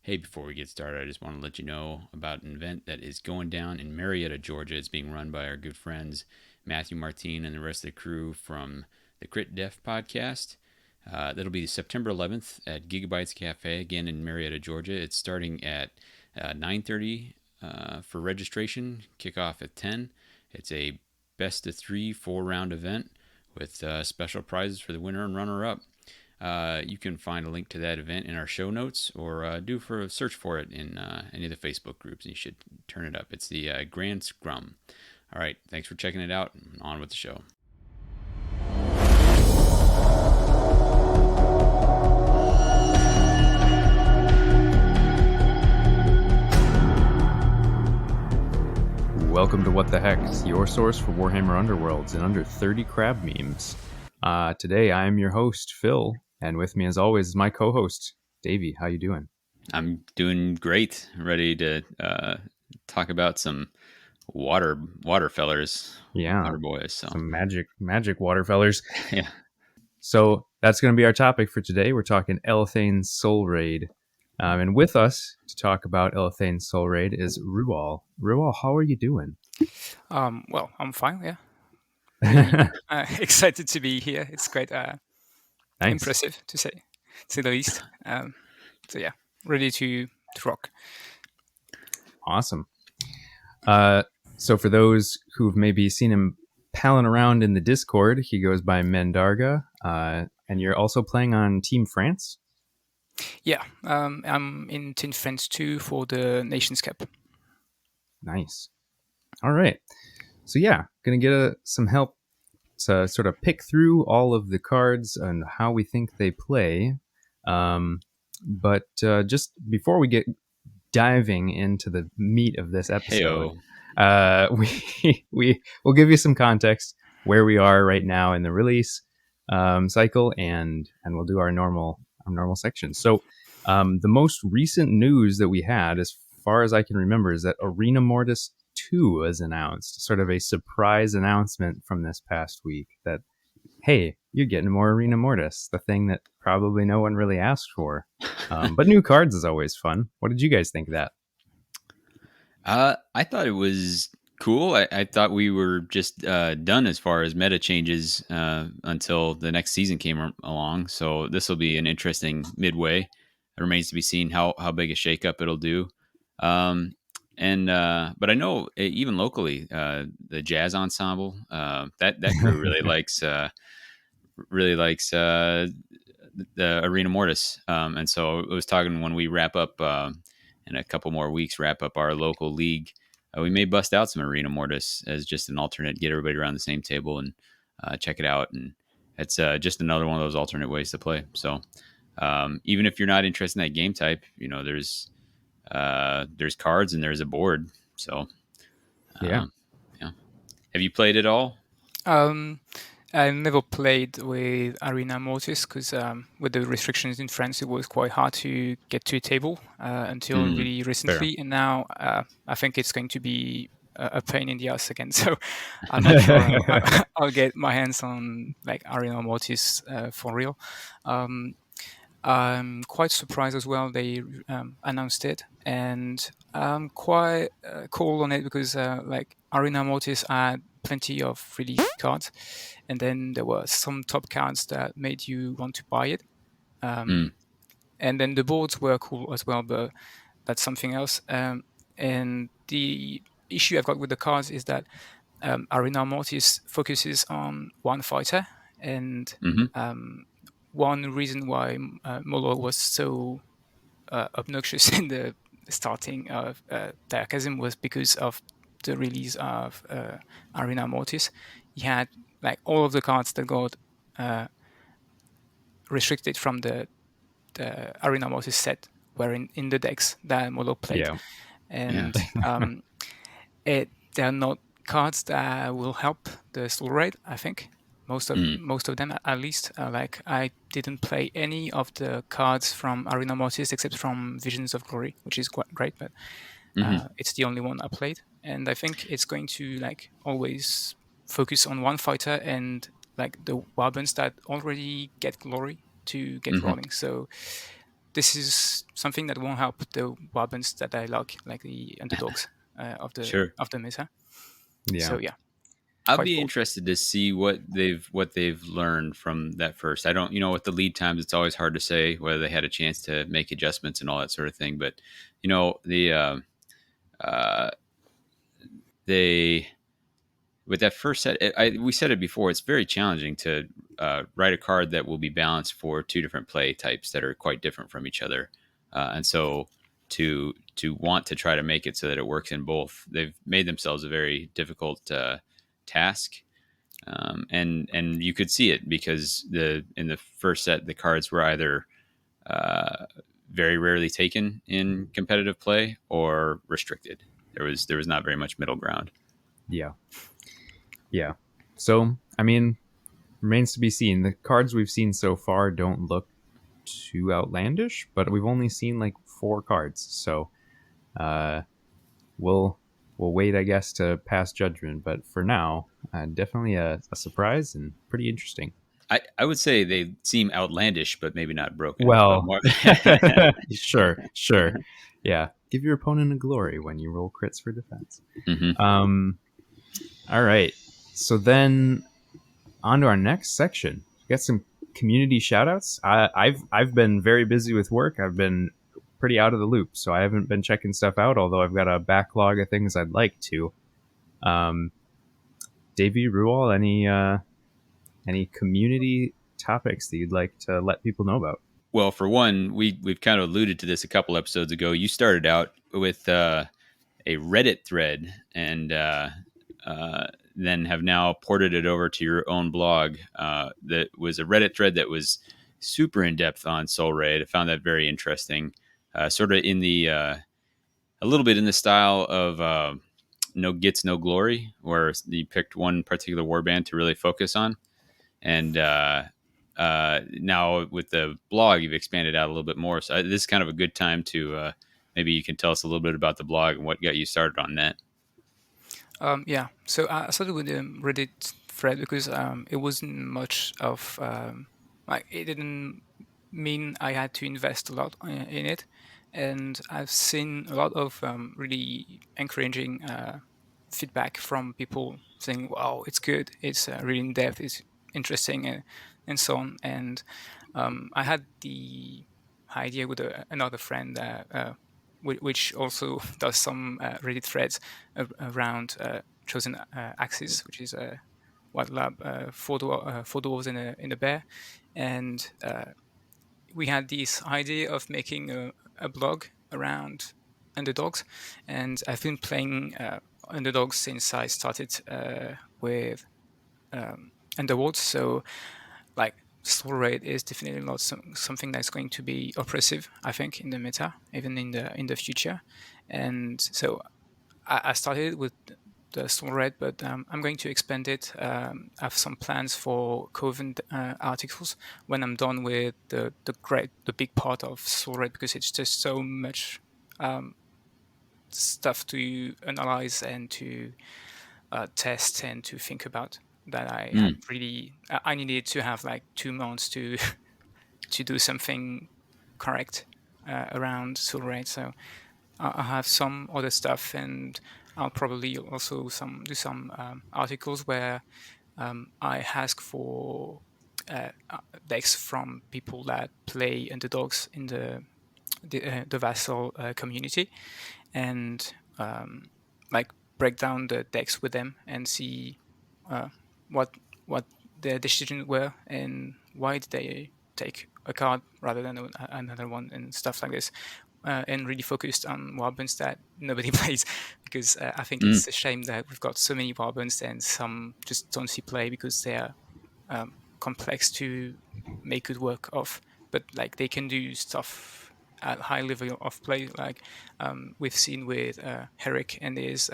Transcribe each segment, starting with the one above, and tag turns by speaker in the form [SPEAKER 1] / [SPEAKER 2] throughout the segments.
[SPEAKER 1] Hey, before we get started, I just want to let you know about an event that is going down in Marietta, Georgia. It's being run by our good friends Matthew Martine and the rest of the crew from the Crit Def podcast. That'll be September 11th at Gigabytes Cafe, again in Marietta, Georgia. It's starting at 9:30 for registration, kickoff at 10. It's a best of three, 4-round event with special prizes for the winner and runner-up. You can find a link to that event in our show notes, or do for a search for it in any of the Facebook groups. You should turn it up. It's the Grand Scrum. All right, thanks for checking it out. On with the show.
[SPEAKER 2] Welcome to What the Hex, your source for Warhammer Underworlds and under 30 crab memes. Today I am your host, Phil, and with me as always is my co-host, Davey. How you doing?
[SPEAKER 1] I'm doing great. Ready to talk about some water fellers.
[SPEAKER 2] Yeah,
[SPEAKER 1] water boys. So
[SPEAKER 2] some magic waterfellers.
[SPEAKER 1] yeah.
[SPEAKER 2] So that's going to be our topic for today. We're talking Elthane's Soulraid. And with us to talk about Elthane's Soulraid is Rual. Rual, how are you doing?
[SPEAKER 3] Well, I'm fine. Yeah, really, excited to be here. It's quite
[SPEAKER 2] Nice.
[SPEAKER 3] impressive to say the least. So yeah, ready to rock.
[SPEAKER 2] Awesome. So for those who've maybe seen him palling around in the Discord, he goes by Mandarga, and you're also playing on Team France?
[SPEAKER 3] Yeah, I'm in Team France 2 for the Nations Cup.
[SPEAKER 2] Nice. All right. So yeah, going to get some help to sort of pick through all of the cards and how we think they play. But just before we get diving into the meat of this episode, we'll give you some context where we are right now in the release cycle, and we'll do our normal section. So the most recent news that we had, as far as I can remember, is that Arena Mortis 2 was announced, sort of a surprise announcement from this past week that, hey, you're getting more Arena Mortis, the thing that probably no one really asked for. But new cards is always fun. What did you guys think of that?
[SPEAKER 1] I thought it was cool. I thought we were just done as far as meta changes until the next season came along. So this will be an interesting midway. It remains to be seen how big a shakeup it'll do. But I know even locally, the jazz ensemble, that crew really likes the Arena Mortis. And so I was talking when we wrap up in a couple more weeks, wrap up our local league. We may bust out some Arena Mortis as just an alternate, get everybody around the same table and check it out. And it's just another one of those alternate ways to play. So even if you're not interested in that game type, there's cards and there's a board. So
[SPEAKER 2] yeah.
[SPEAKER 1] Have you played it all?
[SPEAKER 3] I never played with Arena Mortis because with the restrictions in France, it was quite hard to get to a table until really recently. Fair. And now I think it's going to be a pain in the ass again. So I'm not sure I'll get my hands on like Arena Mortis for real. I'm quite surprised as well they announced it, and I'm quite cool on it because like Arena Mortis had plenty of release cards, and then there were some top cards that made you want to buy it. And then the boards were cool as well, but that's something else. And the issue I've got with the cards is that Arena Mortis focuses on one fighter, and one reason why Mollog was so obnoxious in the starting of Diachasm was because of the release of Arena Mortis. He had like all of the cards that got restricted from the Arena Mortis set were in the decks that Mollog played.
[SPEAKER 2] Yeah.
[SPEAKER 3] And they are not cards that will help the Soulraid, I think. Most of them, at least. Like I didn't play any of the cards from Arena Mortis except from Visions of Glory, which is quite great, but it's the only one I played. And I think it's going to like always focus on one fighter and like the warbands that already get glory to get rolling. So this is something that won't help the warbands that I like the underdogs of
[SPEAKER 1] Sure.
[SPEAKER 3] the meta.
[SPEAKER 2] Yeah.
[SPEAKER 3] So yeah,
[SPEAKER 1] I'll
[SPEAKER 3] quite
[SPEAKER 1] be
[SPEAKER 3] bold.
[SPEAKER 1] interested to see what they've learned from that first. I don't, with the lead times, it's always hard to say whether they had a chance to make adjustments and all that sort of thing. But the uh, they with that first set, we said it before. It's very challenging to write a card that will be balanced for two different play types that are quite different from each other, and so to want to try to make it so that it works in both, they've made themselves a very difficult task. And you could see it because in the first set the cards were either uh, very rarely taken in competitive play or restricted. There was not very much middle ground.
[SPEAKER 2] Yeah. Yeah. So, I mean, remains to be seen. The cards we've seen so far don't look too outlandish, but we've only seen like 4 cards. So, uh, we'll wait, I guess, to pass judgment. But for now, definitely a surprise and pretty interesting.
[SPEAKER 1] I would say they seem outlandish, but maybe not broken. But
[SPEAKER 2] Well,
[SPEAKER 1] more.
[SPEAKER 2] sure. Yeah. Give your opponent a glory when you roll crits for defense.
[SPEAKER 1] Hmm.
[SPEAKER 2] Um, all right. So then on to our next section. We got some community shoutouts. I've been very busy with work. I've been pretty out of the loop, so I haven't been checking stuff out, although I've got a backlog of things I'd like to. Davey Rual, any community topics that you'd like to let people know about?
[SPEAKER 1] Well, for one, we've kind of alluded to this a couple episodes ago. You started out with a Reddit thread, and then have now ported it over to your own blog. That was a Reddit thread that was super in depth on Soulraid. I found that very interesting. Sort of in the a little bit in the style of No Gets No Glory, where you picked one particular warband to really focus on, and now with the blog, you've expanded out a little bit more. So this is kind of a good time to maybe you can tell us a little bit about the blog and what got you started on that.
[SPEAKER 3] Yeah, so I started with the Reddit thread because it wasn't much of like it didn't mean I had to invest a lot in it, and I've seen a lot of really encouraging feedback from people saying, "Wow, it's good, it's really in depth, it's interesting," and so on. And I had the idea with another friend which also does some Reddit threads around chosen axis, which is White Lab, four dwarves in a bear, and we had this idea of making a blog around Underdogs, and I've been playing Underdogs since I started with Underworlds. So, like, Soulraid is definitely not something that's going to be oppressive, I think, in the meta, even in the future. And so I started with the Soulraid, but I'm going to expand it. I have some plans for Coven articles when I'm done with the big part of Soulraid, because it's just so much stuff to analyze and to test and to think about that I had really I needed to have like 2 months to to do something correct around Soulraid. So I have some other stuff, and I'll probably also do some articles where I ask for decks from people that play Underdogs in the vassal community, and like break down the decks with them and see what their decisions were and why did they take a card rather than another one and stuff like this. And really focused on warbands that nobody plays, because I think it's a shame that we've got so many warbands and some just don't see play because they're complex to make good work of, but like they can do stuff at high level of play, like we've seen with Herrick and his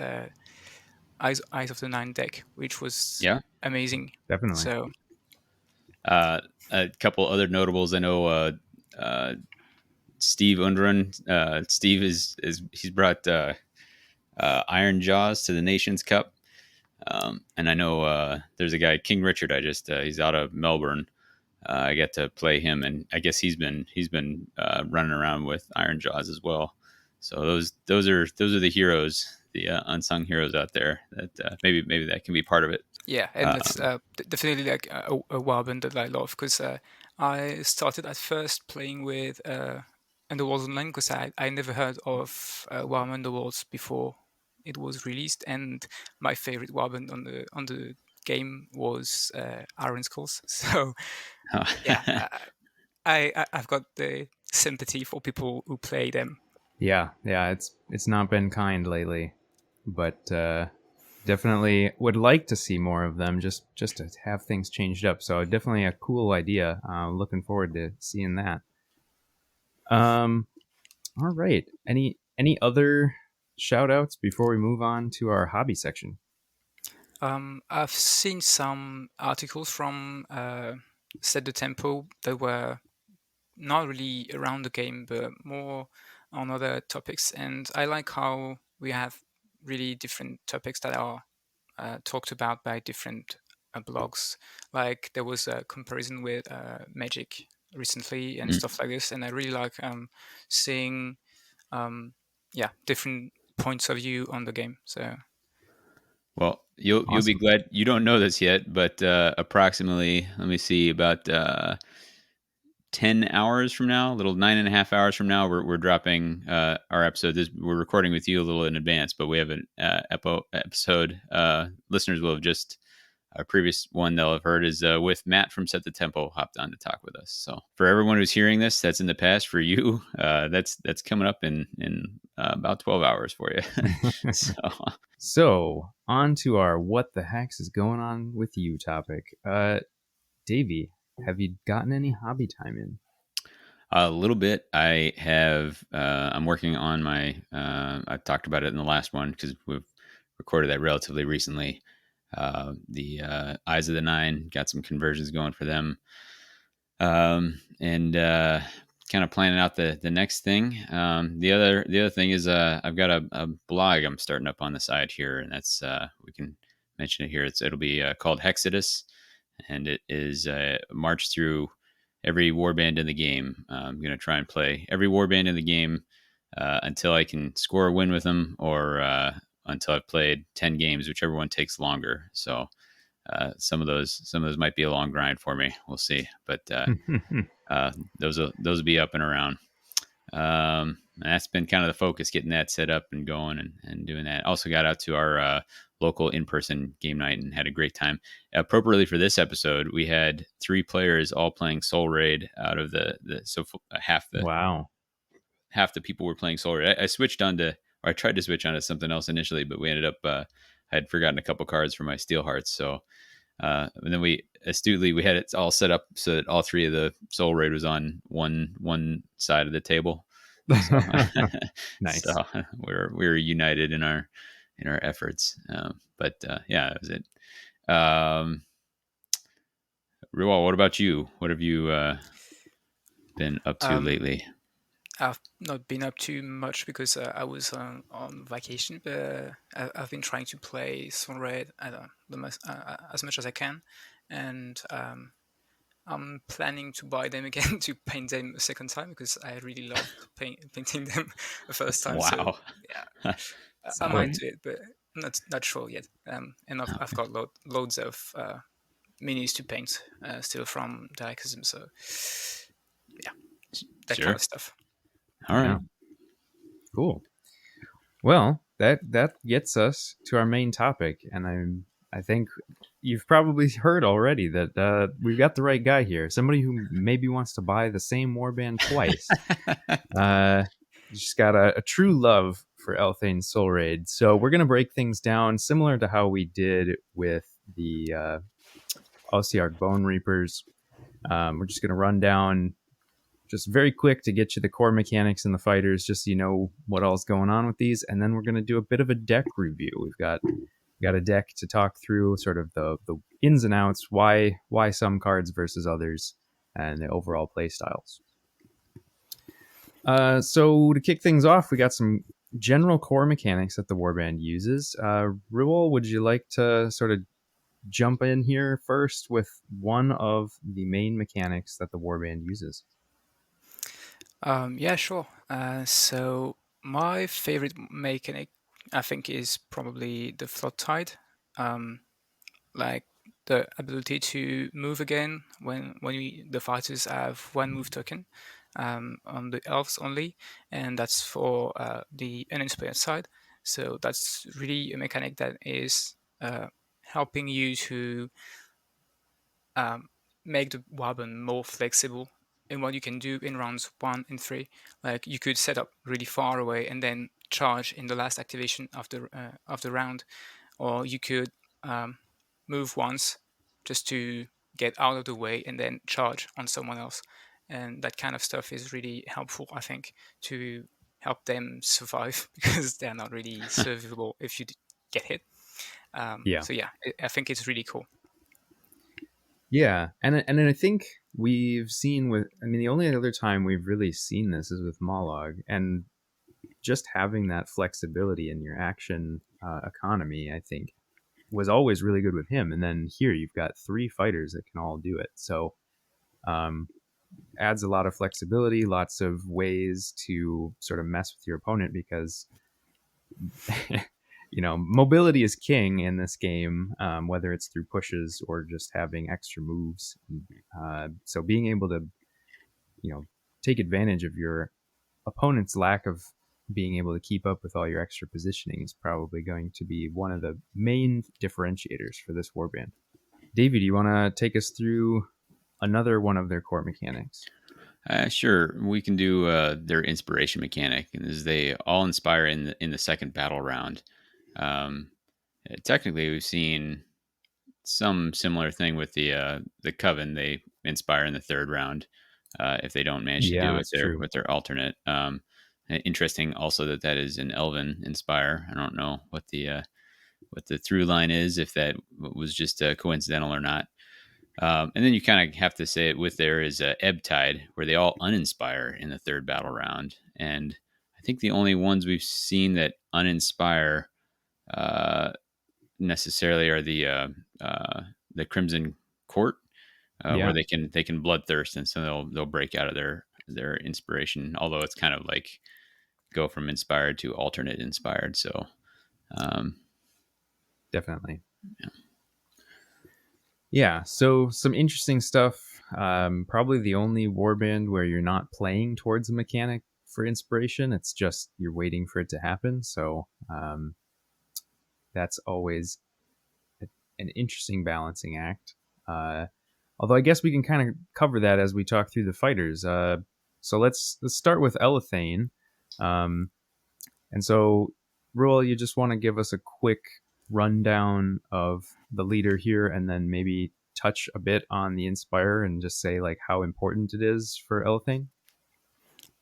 [SPEAKER 3] Eyes of the Nine deck, which was
[SPEAKER 1] Yeah.
[SPEAKER 3] amazing.
[SPEAKER 2] Definitely.
[SPEAKER 3] So
[SPEAKER 1] A couple other notables. I know Steve Undrun. Steve he's brought Iron Jaws to the Nations Cup, and I know there's a guy, King Richard. He's out of Melbourne. I got to play him, and I guess he's been running around with Iron Jaws as well. So those are the heroes, the unsung heroes out there. That maybe that can be part of it.
[SPEAKER 3] Yeah, and that's definitely like a warband that I love, because I started at first playing with Underworlds Online, because I never heard of Warm Underworlds before it was released, and my favorite warband on the game was Iron Skulls. So yeah, I've got the sympathy for people who play them.
[SPEAKER 2] Yeah, it's not been kind lately, but definitely would like to see more of them, just to have things changed up. So definitely a cool idea. Looking forward to seeing that. All right. Any other shout outs before we move on to our hobby section?
[SPEAKER 3] I've seen some articles from Set the Tempo that were not really around the game, but more on other topics. And I like how we have really different topics that are talked about by different blogs. Like there was a comparison with Magic recently and
[SPEAKER 1] Mm.
[SPEAKER 3] stuff like this. And I really like seeing, different points of view on the game. So
[SPEAKER 1] Well, you'll be
[SPEAKER 2] Awesome.
[SPEAKER 1] glad. You don't know this yet, but approximately, let me see, about 10 hours from now, a little 9.5 hours from now, we're dropping our episode. We're recording with you a little in advance, but we have an episode. Listeners will have just our previous one they'll have heard is with Matt from Set the Tempo hopped on to talk with us. So for everyone who's hearing this, that's in the past. For you, that's coming up in about 12 hours for you. So
[SPEAKER 2] So on to our what the hex is going on with you topic. Davey, have you gotten any hobby time in?
[SPEAKER 1] a little bit. I have. I'm working on my. I talked about it in the last one because we've recorded that relatively recently. The Eyes of the Nine got some conversions going for them, and kind of planning out the next thing. The other thing is I've got a blog I'm starting up on the side here, and that's we can mention it here. It'll be called HEXODUS, and it is march through every warband in the game. I'm going to try and play every warband in the game until I can score a win with them, or until I've played 10 games, whichever one takes longer. So some of those might be a long grind for me. We'll see, but those will be up and around. And that's been kind of the focus, getting that set up and going and doing that. Also got out to our local in-person game night and had a great time. Appropriately for this episode, we had 3 players all playing Soulraid out of half
[SPEAKER 2] Wow.
[SPEAKER 1] the people were playing Soulraid. I switched on to, or I tried to switch on to something else initially, but we ended up I had forgotten a couple cards for my Steel Hearts, so and then we had it all set up so that all 3 of the Soulraid was on one side of the table. So,
[SPEAKER 2] Nice.
[SPEAKER 1] so we're united in our efforts. But yeah, that was it. Rual, what about you? What have you been up to lately?
[SPEAKER 3] I've not been up too much because I was on vacation, but I've been trying to play Soulraid as much as I can, and I'm planning to buy them again to paint them a second time because I really loved painting them the first time. So
[SPEAKER 1] Wow.
[SPEAKER 3] yeah, I might do it, but I'm not sure yet. And I've got loads of minis to paint still from the HEXODUS, so yeah, that
[SPEAKER 1] Sure.
[SPEAKER 3] kind of stuff.
[SPEAKER 1] All right.
[SPEAKER 2] Yeah. Cool. Well, that gets us to our main topic, and I think you've probably heard already that we've got the right guy here. Somebody who maybe wants to buy the same warband twice. Just got a true love for Elthane Soulraid. So we're gonna break things down similar to how we did with the Ossiarch Bone Reapers. We're just gonna run down just very quick to get you the core mechanics and the fighters, just so you know what all's going on with these. And then we're going to do a bit of a deck review. We've got a deck to talk through, sort of the ins and outs, why some cards versus others, and the overall play styles. So to kick things off, we got some general core mechanics that the warband uses. Ruel, would you like to sort of jump in here first with one of the main mechanics that the warband uses?
[SPEAKER 3] Yeah, sure. So my favorite mechanic, I think, is probably the flood tide. Um, like the ability to move again when the fighters have one move token on the elves only, and that's for the uninspired side. So that's really a mechanic that is helping you to um, make the warband more flexible in what you can do in rounds 1 and 3. Like you could set up really far away and then charge in the last activation of the round, or you could move once just to get out of the way and then charge on someone else. And that kind of stuff is really helpful, I think, to help them survive because they're not really survivable if you get hit.
[SPEAKER 2] Yeah.
[SPEAKER 3] So yeah, I think it's really cool.
[SPEAKER 2] Yeah, and I think we've seen with. I mean, the only other time we've really seen this is with Mollog, and just having that flexibility in your action economy, I think, was always really good with him. And then here you've got 3 fighters that can all do it, so um, adds a lot of flexibility, lots of ways to sort of mess with your opponent because mobility is king in this game, whether it's through pushes or just having extra moves. So being able to, take advantage of your opponent's lack of being able to keep up with all your extra positioning is probably going to be one of the main differentiators for this warband. Davey, do you want to take us through another one of their core mechanics?
[SPEAKER 1] Sure, we can do their inspiration mechanic, and as they all inspire in the second battle round. Um, Technically, we've seen some similar thing with the coven. They inspire in the third round if they don't manage to do
[SPEAKER 2] Yeah,
[SPEAKER 1] it
[SPEAKER 2] that's
[SPEAKER 1] there
[SPEAKER 2] true.
[SPEAKER 1] with their alternate. Interesting, also that is an elven inspire. I don't know what the through line is, if that was just coincidental or not. And then you kind of have to say it with there is Ebb Tide, where they all uninspire in the third battle round. And I think the only ones we've seen that uninspire uh, necessarily are the Crimson Court, where
[SPEAKER 2] Yeah,
[SPEAKER 1] they can bloodthirst, and so they'll break out of their inspiration. Although it's kind of like go from inspired to alternate inspired. So um,
[SPEAKER 2] definitely. Yeah, so some interesting stuff. Probably the only warband where you're not playing towards a mechanic for inspiration. It's just you're waiting for it to happen. So that's always an interesting balancing act. Uh, Although I guess we can kind of cover that as we talk through the fighters. So let's start with Elethane. Um, and so, Rule, you just want to give us a quick rundown of the leader here, and then maybe touch a bit on the Inspire and just say like how important it is for Elethane.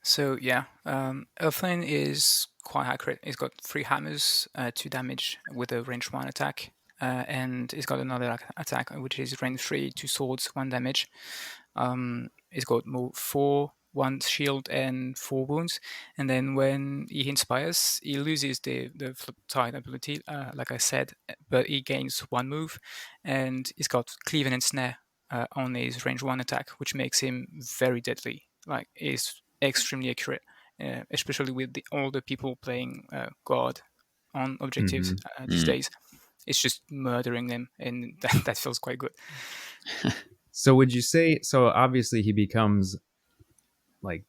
[SPEAKER 3] So yeah, Elflane is quite accurate. He's got 3 hammers, 2 damage with a range 1 attack, and he's got another attack which is range 3, 2 swords, 1 damage. He's got more 4, 1 shield and 4 wounds. And then when he inspires, he loses the flip tide ability, like I said, but he gains 1 move, and he's got cleave and snare on his range 1 attack, which makes him very deadly. Like he's extremely accurate, especially with all the people playing guard on objectives
[SPEAKER 2] Mm-hmm.
[SPEAKER 3] these days. It's just murdering them, and that feels quite good.
[SPEAKER 2] So would you say so? Obviously, he becomes like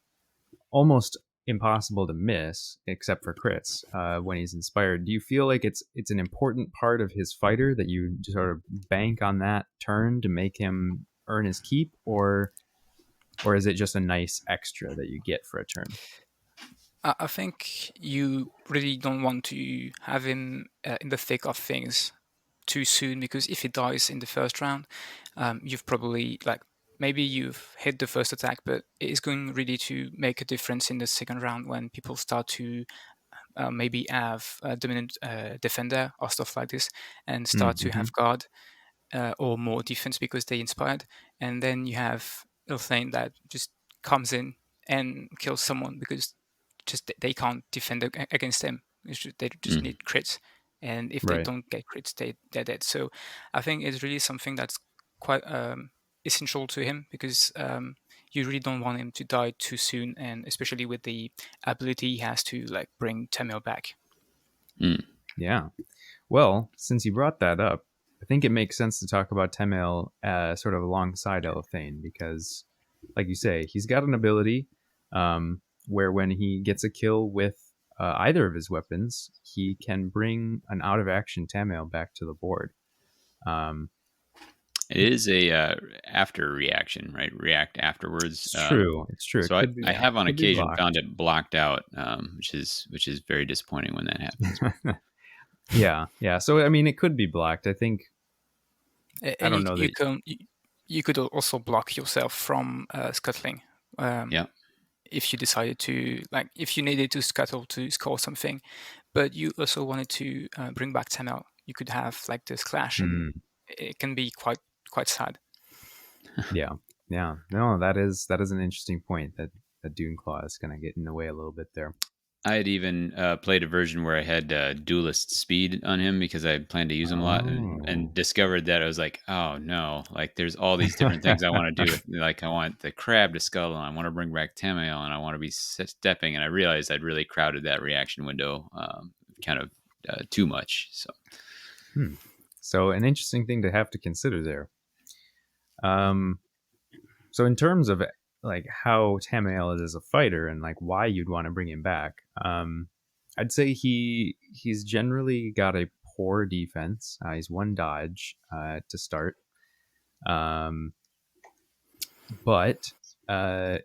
[SPEAKER 2] almost impossible to miss except for crits when he's inspired. Do you feel like it's an important part of his fighter that you sort of bank on that turn to make him earn his keep, or is it just a nice extra that you get for a turn?
[SPEAKER 3] I think you really don't want to have him in the thick of things too soon, because if he dies in the first round, you've probably maybe you've hit the first attack, but it is going really to make a difference in the second round when people start to maybe have a dominant defender or stuff like this, and start to
[SPEAKER 2] Mm-hmm.
[SPEAKER 3] have guard or more defense because they inspired, and then you have Ilthane that just comes in and kills someone because just they can't defend against them. They just
[SPEAKER 1] Mm.
[SPEAKER 3] need crits, and if they
[SPEAKER 2] Right.
[SPEAKER 3] don't get crits, they're dead. So I think it's really something that's quite essential to him, because you really don't want him to die too soon, and especially with the ability he has to like bring Tamil back.
[SPEAKER 2] Yeah. Well, since you brought that up, I think it makes sense to talk about Temel sort of alongside Elithane, because, like you say, he's got an ability where when he gets a kill with either of his weapons, he can bring an out of action Tamil back to the board.
[SPEAKER 1] It is a after reaction, right? React afterwards.
[SPEAKER 2] It's true. It's true. It
[SPEAKER 1] So
[SPEAKER 2] could be,
[SPEAKER 1] I have on
[SPEAKER 2] could be
[SPEAKER 1] occasion
[SPEAKER 2] blocked.
[SPEAKER 1] found it blocked out, which is very disappointing when that happens.
[SPEAKER 2] Yeah. So I mean, it could be blocked. I think. I
[SPEAKER 3] And
[SPEAKER 2] don't know that.
[SPEAKER 3] you could also block yourself from scuttling.
[SPEAKER 1] Yeah.
[SPEAKER 3] If you decided to, like, if you needed to scuttle to score something, but you also wanted to bring back Tamil, you could have like this clash, and it can be quite sad.
[SPEAKER 2] Yeah. No, that is an interesting point, that Dune Claw is going to get in the way a little bit there.
[SPEAKER 1] I had even played a version where I had duelist speed on him because I had planned to use him a lot, and discovered that I was like, oh no, like there's all these different things I want to do. Like I want the crab to scuttle, and I want to bring back Tamael, and I want to be stepping. And I realized I'd really crowded that reaction window kind of too much.
[SPEAKER 2] So an interesting thing to have to consider there. So in terms of like how Tamael is as a fighter and like why you'd want to bring him back, I'd say he's generally got a poor defense. He's one dodge to start, but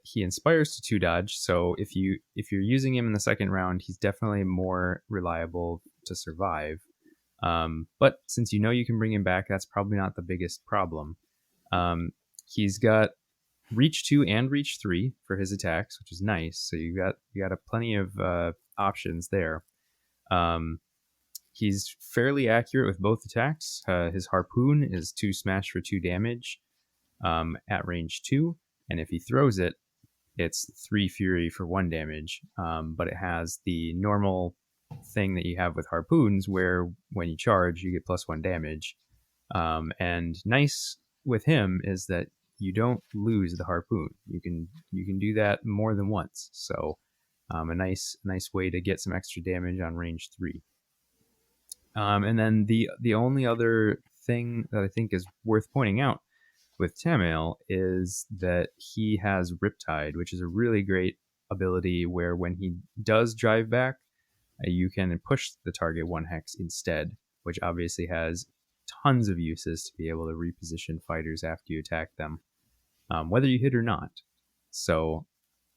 [SPEAKER 2] he inspires to two dodge. So if you're using him in the second round, he's definitely more reliable to survive. But since you know you can bring him back, that's probably not the biggest problem. He's got reach 2 and reach 3 for his attacks, which is nice. So you got a plenty of options there. He's fairly accurate with both attacks. His harpoon is 2 smash for 2 damage at range 2, and if he throws it, it's 3 fury for 1 damage. But it has the normal thing that you have with harpoons, where when you charge, you get +1 damage. And nice with him is that you don't lose the harpoon. You can do that more than once. So a nice way to get some extra damage on range 3. And then the only other thing that I think is worth pointing out with Tamael is that he has Riptide, which is a really great ability where when he does drive back, you can push the target 1 hex instead, which obviously has tons of uses to be able to reposition fighters after you attack them, whether you hit or not. So,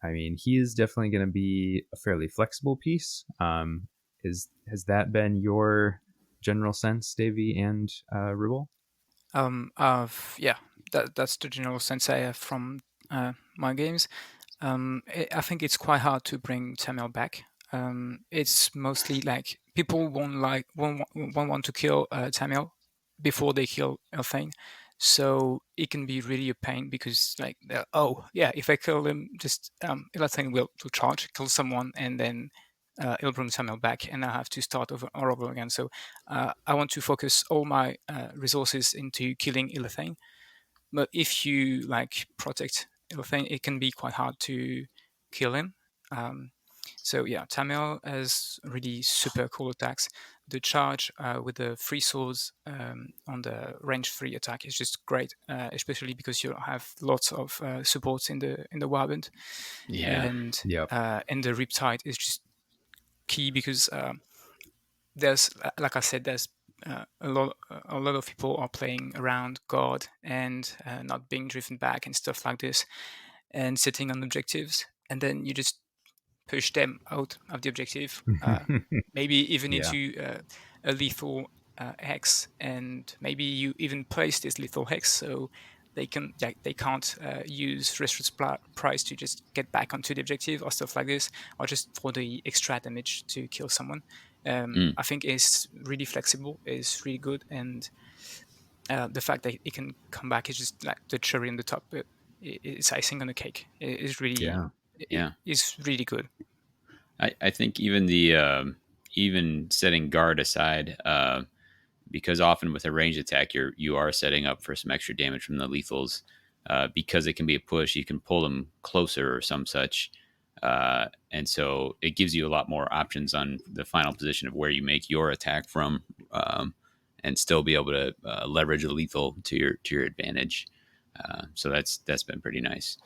[SPEAKER 2] I mean, he is definitely going to be a fairly flexible piece. Has that been your general sense, Davey and Ribble?
[SPEAKER 3] Yeah, that's the general sense I have from my games. I think it's quite hard to bring Tamil back. It's mostly like people won't want to kill Tamil before they kill Elthane. So it can be really a pain, because like, oh yeah, if I kill him, just Elthane will to charge, kill someone, and then it'll bring Tamil back, and I have to start all over again. So I want to focus all my resources into killing Elthane. But if you like protect Elthane, it can be quite hard to kill him. So yeah, Tamil has really super cool attacks. The charge with the 3 swords on the range 3 attack is just great, especially because you have lots of supports in the warband.
[SPEAKER 1] Yeah.
[SPEAKER 3] And the Riptide is just key, because there's, like I said, there's a lot of people are playing around God and not being driven back and stuff like this, and sitting on objectives, and then you just push them out of the objective, maybe even into a lethal hex, and maybe you even place this lethal hex so they can't use Restricted Price to just get back onto the objective or stuff like this, or just for the extra damage to kill someone. I think it's really flexible, it's really good, and the fact that it can come back is just like the cherry on the top. It's icing on the cake. It's really,
[SPEAKER 1] Yeah.
[SPEAKER 3] it's really good.
[SPEAKER 1] I think even the even setting guard aside, because often with a ranged attack, you are setting up for some extra damage from the lethals. Because it can be a push, you can pull them closer or some such. And so it gives you a lot more options on the final position of where you make your attack from, and still be able to leverage a lethal to your advantage. So that's been pretty nice.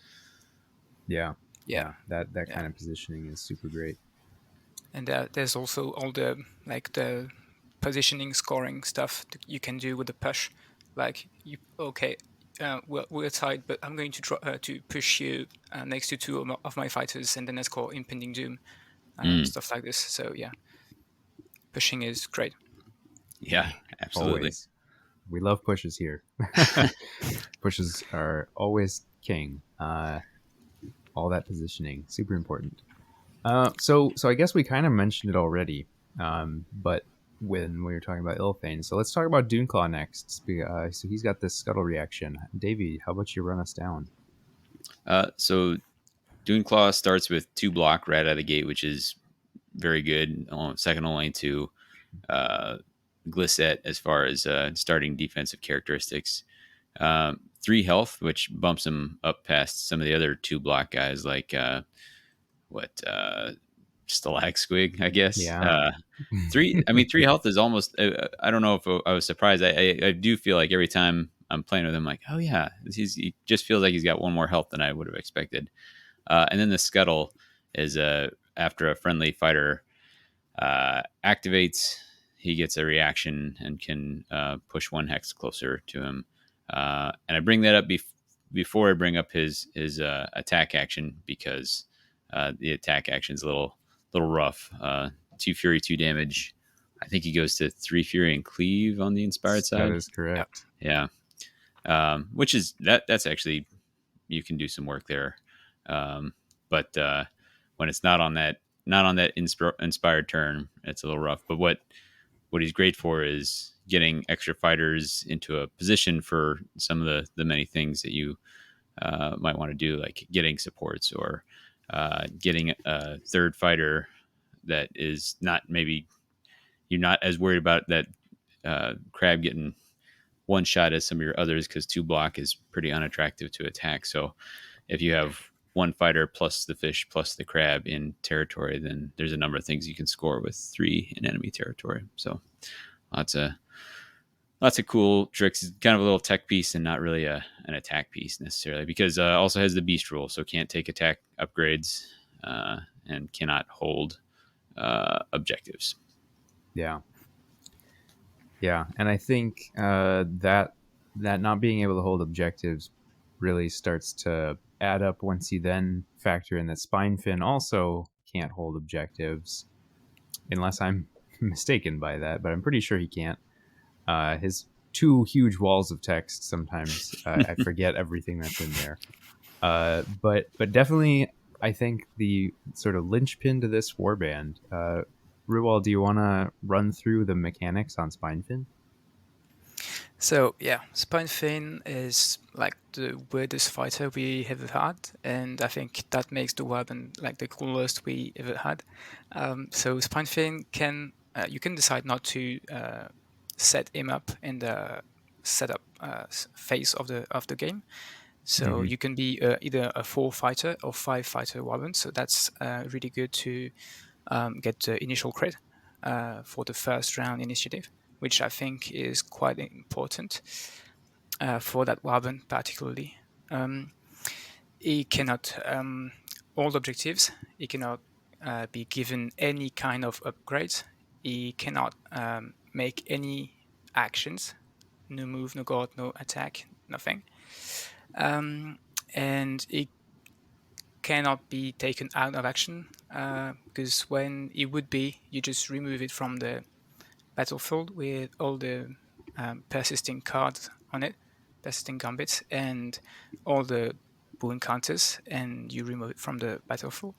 [SPEAKER 2] Yeah.
[SPEAKER 3] Yeah.
[SPEAKER 2] That
[SPEAKER 3] Yeah.
[SPEAKER 2] kind of positioning is super great.
[SPEAKER 3] And there's also all the positioning, scoring stuff that you can do with the push. Like we're tied, but I'm going to push you next to two of my fighters, and then I score impending doom, stuff like this. So yeah, pushing is great.
[SPEAKER 1] Yeah, absolutely.
[SPEAKER 2] Always. We love pushes here. Pushes are always king. All that positioning, super important. So I guess we kind of mentioned it already, but when we were talking about Ilthane, so let's talk about Duneclaw next. So he's got this scuttle reaction. Davey, how about you run us down?
[SPEAKER 1] So Duneclaw starts with 2 block right out of the gate, which is very good. Second only to Glisset as far as starting defensive characteristics. 3 health, which bumps him up past some of the other 2 block guys, like Stalag Squig, I guess.
[SPEAKER 2] Yeah.
[SPEAKER 1] 3 health is almost. I don't know if I was surprised. I do feel like every time I'm playing with him, like, oh yeah, he just feels like he's got 1 more health than I would have expected. And then the scuttle is after a friendly fighter activates, he gets a reaction and can push 1 hex closer to him. And I bring that up before I bring up his attack action, because the attack action is a little rough. 2 fury, 2 damage. I think he goes to 3 fury and cleave on the inspired side.
[SPEAKER 2] That is correct.
[SPEAKER 1] Yeah. Which is that's actually, you can do some work there. But when it's not on that inspired turn, it's a little rough. But what he's great for is getting extra fighters into a position for some of the many things that you might want to do, like getting supports or getting a third fighter that is not, maybe you're not as worried about that crab getting 1 shot as some of your others, because 2 block is pretty unattractive to attack. So if you have 1 fighter plus the fish plus the crab in territory, then there's a number of things you can score with 3 in enemy territory. So lots of cool tricks. It's kind of a little tech piece and not really an attack piece necessarily, because also has the beast rule, so can't take attack upgrades and cannot hold objectives.
[SPEAKER 2] Yeah. And I think that not being able to hold objectives really starts to add up once you then factor in that Spinefin also can't hold objectives, unless I'm mistaken by that, but I'm pretty sure he can't. His 2 huge walls of text, sometimes I forget everything that's in there. But definitely, I think the sort of linchpin to this warband. Ruwal, do you want to run through the mechanics on Spinefin?
[SPEAKER 3] So yeah, Spinefin is like the weirdest fighter we ever had, and I think that makes the warband like the coolest we ever had. So Spinefin can you can decide not to set him up in the setup phase of the game. So you can be either a 4 fighter or 5 fighter warband. So that's really good to get the initial crit for the first round initiative, which I think is quite important for that warband particularly. He cannot hold objectives. He cannot be given any kind of upgrades. He cannot make any actions. No move, no guard, no attack, nothing. And he cannot be taken out of action because when it would be, you just remove it from the battlefield with all the persisting cards on it, persisting gambits, and all the boon counters, and you remove it from the battlefield.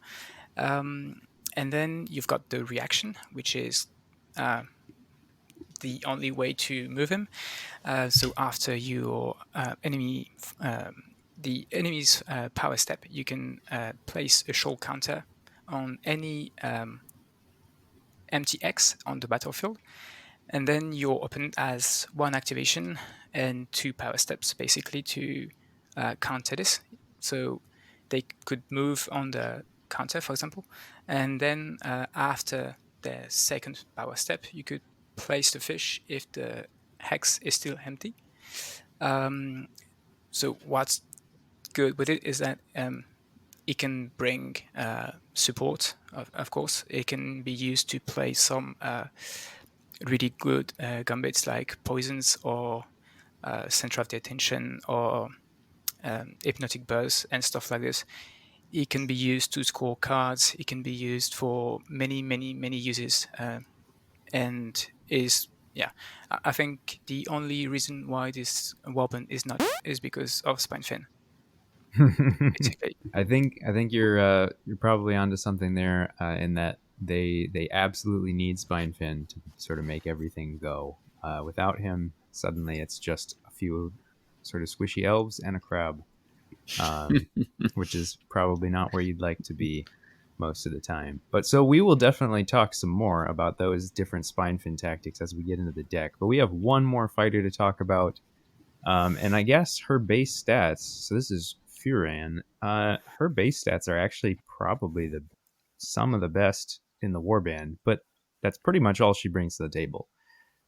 [SPEAKER 3] And then you've got the reaction, which is the only way to move him. So after your enemy, the enemy's power step, you can place a shoal counter on any empty X on the battlefield, and then your opponent has 1 activation and 2 power steps basically to counter this. So they could move on the counter, for example, and then after the second power step, you could place the fish if the hex is still empty. So what's good with it is that it can bring support, of course. It can be used to play some really good gambits like poisons or center of the attention or hypnotic buzz and stuff like this. It can be used to score cards. It can be used for many uses, and is I think the only reason why this warband is not is because of Spinefin, basically.
[SPEAKER 2] I think you're probably onto something there, in that they absolutely need Spinefin to sort of make everything go. Without him, suddenly it's just a few sort of squishy elves and a crab, which is probably not where you'd like to be most of the time. But so we will definitely talk some more about those different Spinefin tactics as we get into the deck. But we have one more fighter to talk about, and I guess her base stats. So this is Furan. Her base stats are actually probably some of the best in the warband, but that's pretty much all she brings to the table.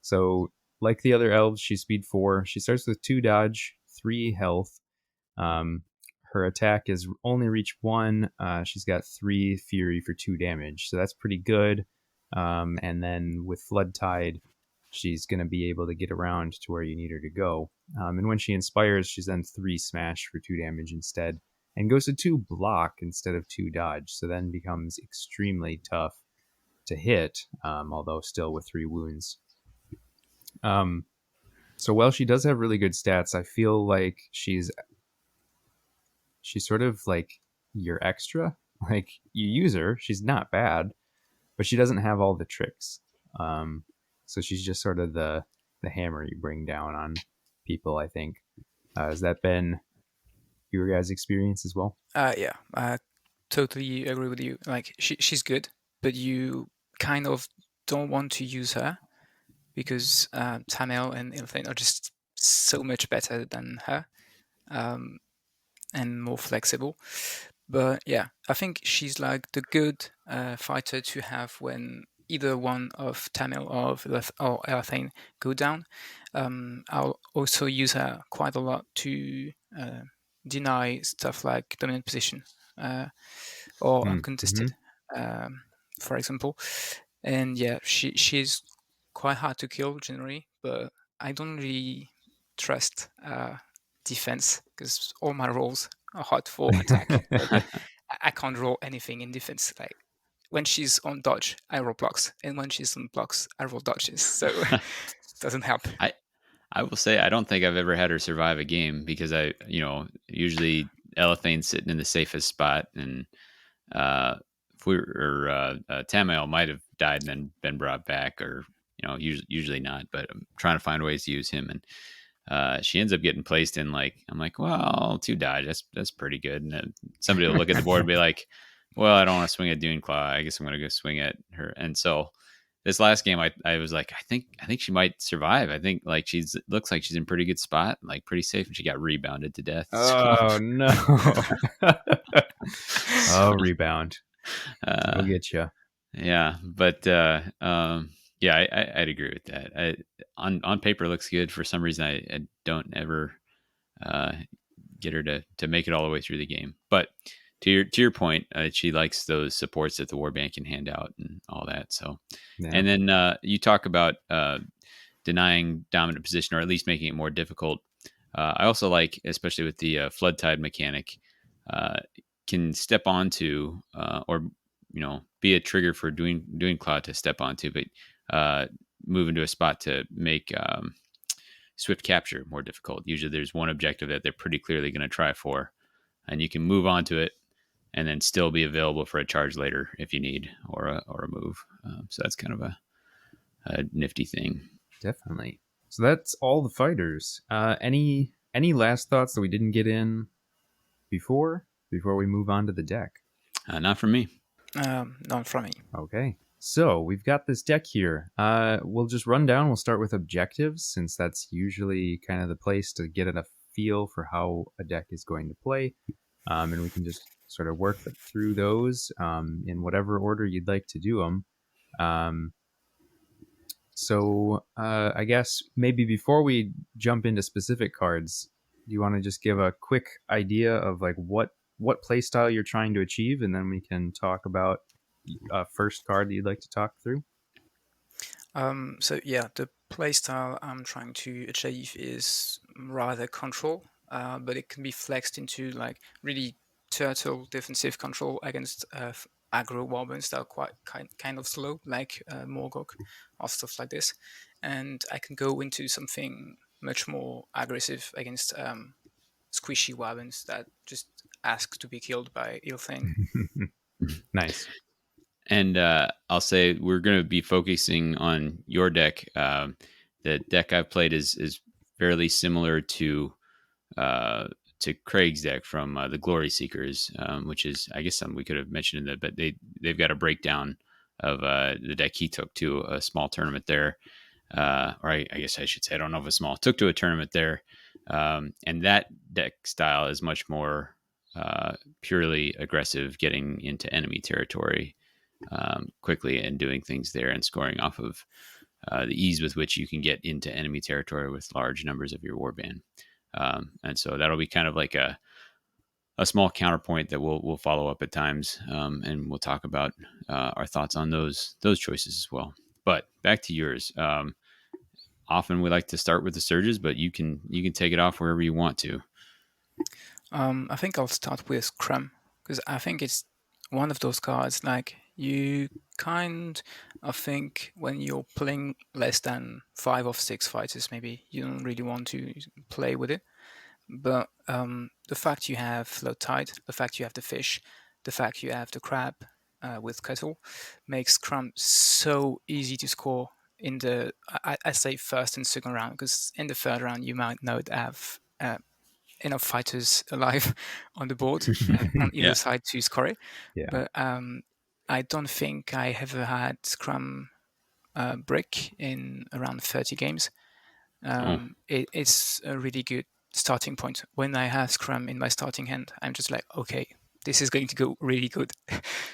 [SPEAKER 2] So, like the other elves, she's speed 4. She starts with 2 dodge, 3 health. Her attack is only reach 1. She's got 3 fury for 2 damage, so that's pretty good. And then with Flood Tide, she's going to be able to get around to where you need her to go. And when she inspires, she's then 3 smash for 2 damage instead, and goes to 2 block instead of 2 dodge, so then becomes extremely tough to hit, although still with 3 wounds. So while she does have really good stats, I feel like she's sort of like your extra. Like, you use her, she's not bad, but she doesn't have all the tricks. So she's just sort of the hammer you bring down on people, I think. Has that been your guys' experience as well?
[SPEAKER 3] Yeah, I totally agree with you. Like, she's good, but you kind of don't want to use her because Tamil and Ilthane are just so much better than her, and more flexible. But yeah, I think she's like the good fighter to have when either one of Tamil or Ilthane go down. I'll also use her quite a lot to deny stuff like dominant position or uncontested, for example. And yeah, she's quite hard to kill generally, but I don't really trust defense because all my rolls are hard for attack. Like, I can't roll anything in defense. Like, when she's on dodge, I roll blocks, and when she's on blocks, I roll dodges. So it doesn't help.
[SPEAKER 1] I will say I don't think I've ever had her survive a game because usually Elathane's sitting in the safest spot, and Tamael might have died and then been brought back, or usually not. But I'm trying to find ways to use him, and she ends up getting placed in, like, I'm like, well, 2 dodge, that's pretty good. And then somebody will look at the board and be like, well, I don't want to swing at Dune Claw. I guess I'm going to go swing at her. And so this last game, I was like, I think she might survive. I think, like, looks like she's in pretty good spot, like pretty safe, and she got rebounded to death.
[SPEAKER 2] Oh no! Oh, rebound. I'll get you.
[SPEAKER 1] Yeah, but yeah, I'd agree with that. On paper, it looks good. For some reason, I don't ever get her to make it all the way through the game. But to your point, she likes those supports that the warband can hand out and all that. So, yeah. And then you talk about denying dominant position, or at least making it more difficult. I also like, especially with the Flood Tide mechanic, can step onto or be a trigger for doing Claw to step onto, but move into a spot to make swift capture more difficult. Usually there's one objective that they're pretty clearly going to try for, and you can move onto it and then still be available for a charge later if you need, or a move. So that's kind of a nifty thing.
[SPEAKER 2] Definitely. So that's all the fighters. Any last thoughts that we didn't get in before we move on to the deck?
[SPEAKER 1] Not from me.
[SPEAKER 3] Not from me.
[SPEAKER 2] Okay. So we've got this deck here. We'll just run down. We'll start with objectives, since that's usually kind of the place to get a feel for how a deck is going to play. And we can just sort of work through those in whatever order you'd like to do them. So I guess maybe before we jump into specific cards, do you want to just give a quick idea of like what play style you're trying to achieve, and then we can talk about first card that you'd like to talk through?
[SPEAKER 3] So yeah, the playstyle I'm trying to achieve is rather control, but it can be flexed into like really turtle defensive control against aggro warbands that are quite kind of slow, like Mollog or stuff like this. And I can go into something much more aggressive against squishy warbands that just ask to be killed by Ilthane.
[SPEAKER 2] Nice.
[SPEAKER 1] And I'll say we're going to be focusing on your deck. The deck I've played is fairly similar to Craig's deck from the Gloryseekers, which is, I guess, something we could have mentioned in that, but they've got a breakdown of the deck he took to a small tournament there. Or I guess I should say, I don't know if it's small, took to a tournament there. And that deck style is much more purely aggressive, getting into enemy territory quickly and doing things there and scoring off of the ease with which you can get into enemy territory with large numbers of your warband. And so that'll be kind of like a small counterpoint that we'll follow up at times, and we'll talk about our thoughts on those choices as well. But back to yours. Often we like to start with the surges, but you can take it off wherever you want to.
[SPEAKER 3] I think I'll start with Crumb, because I think it's one of those cards like you kind of think when you're playing less than 5 or 6 fighters, maybe you don't really want to play with it. But the fact you have Float Tide, the fact you have the fish, the fact you have the crab with Kettle makes Crumb so easy to score in the, I say first and second round, because in the third round you might not have enough fighters alive on the board on either
[SPEAKER 1] Yeah.
[SPEAKER 3] side to score it.
[SPEAKER 2] Yeah.
[SPEAKER 3] But I don't think I ever had Scrum break in around 30 games. It's a really good starting point. When I have Scrum in my starting hand, I'm just like, okay, this is going to go really good,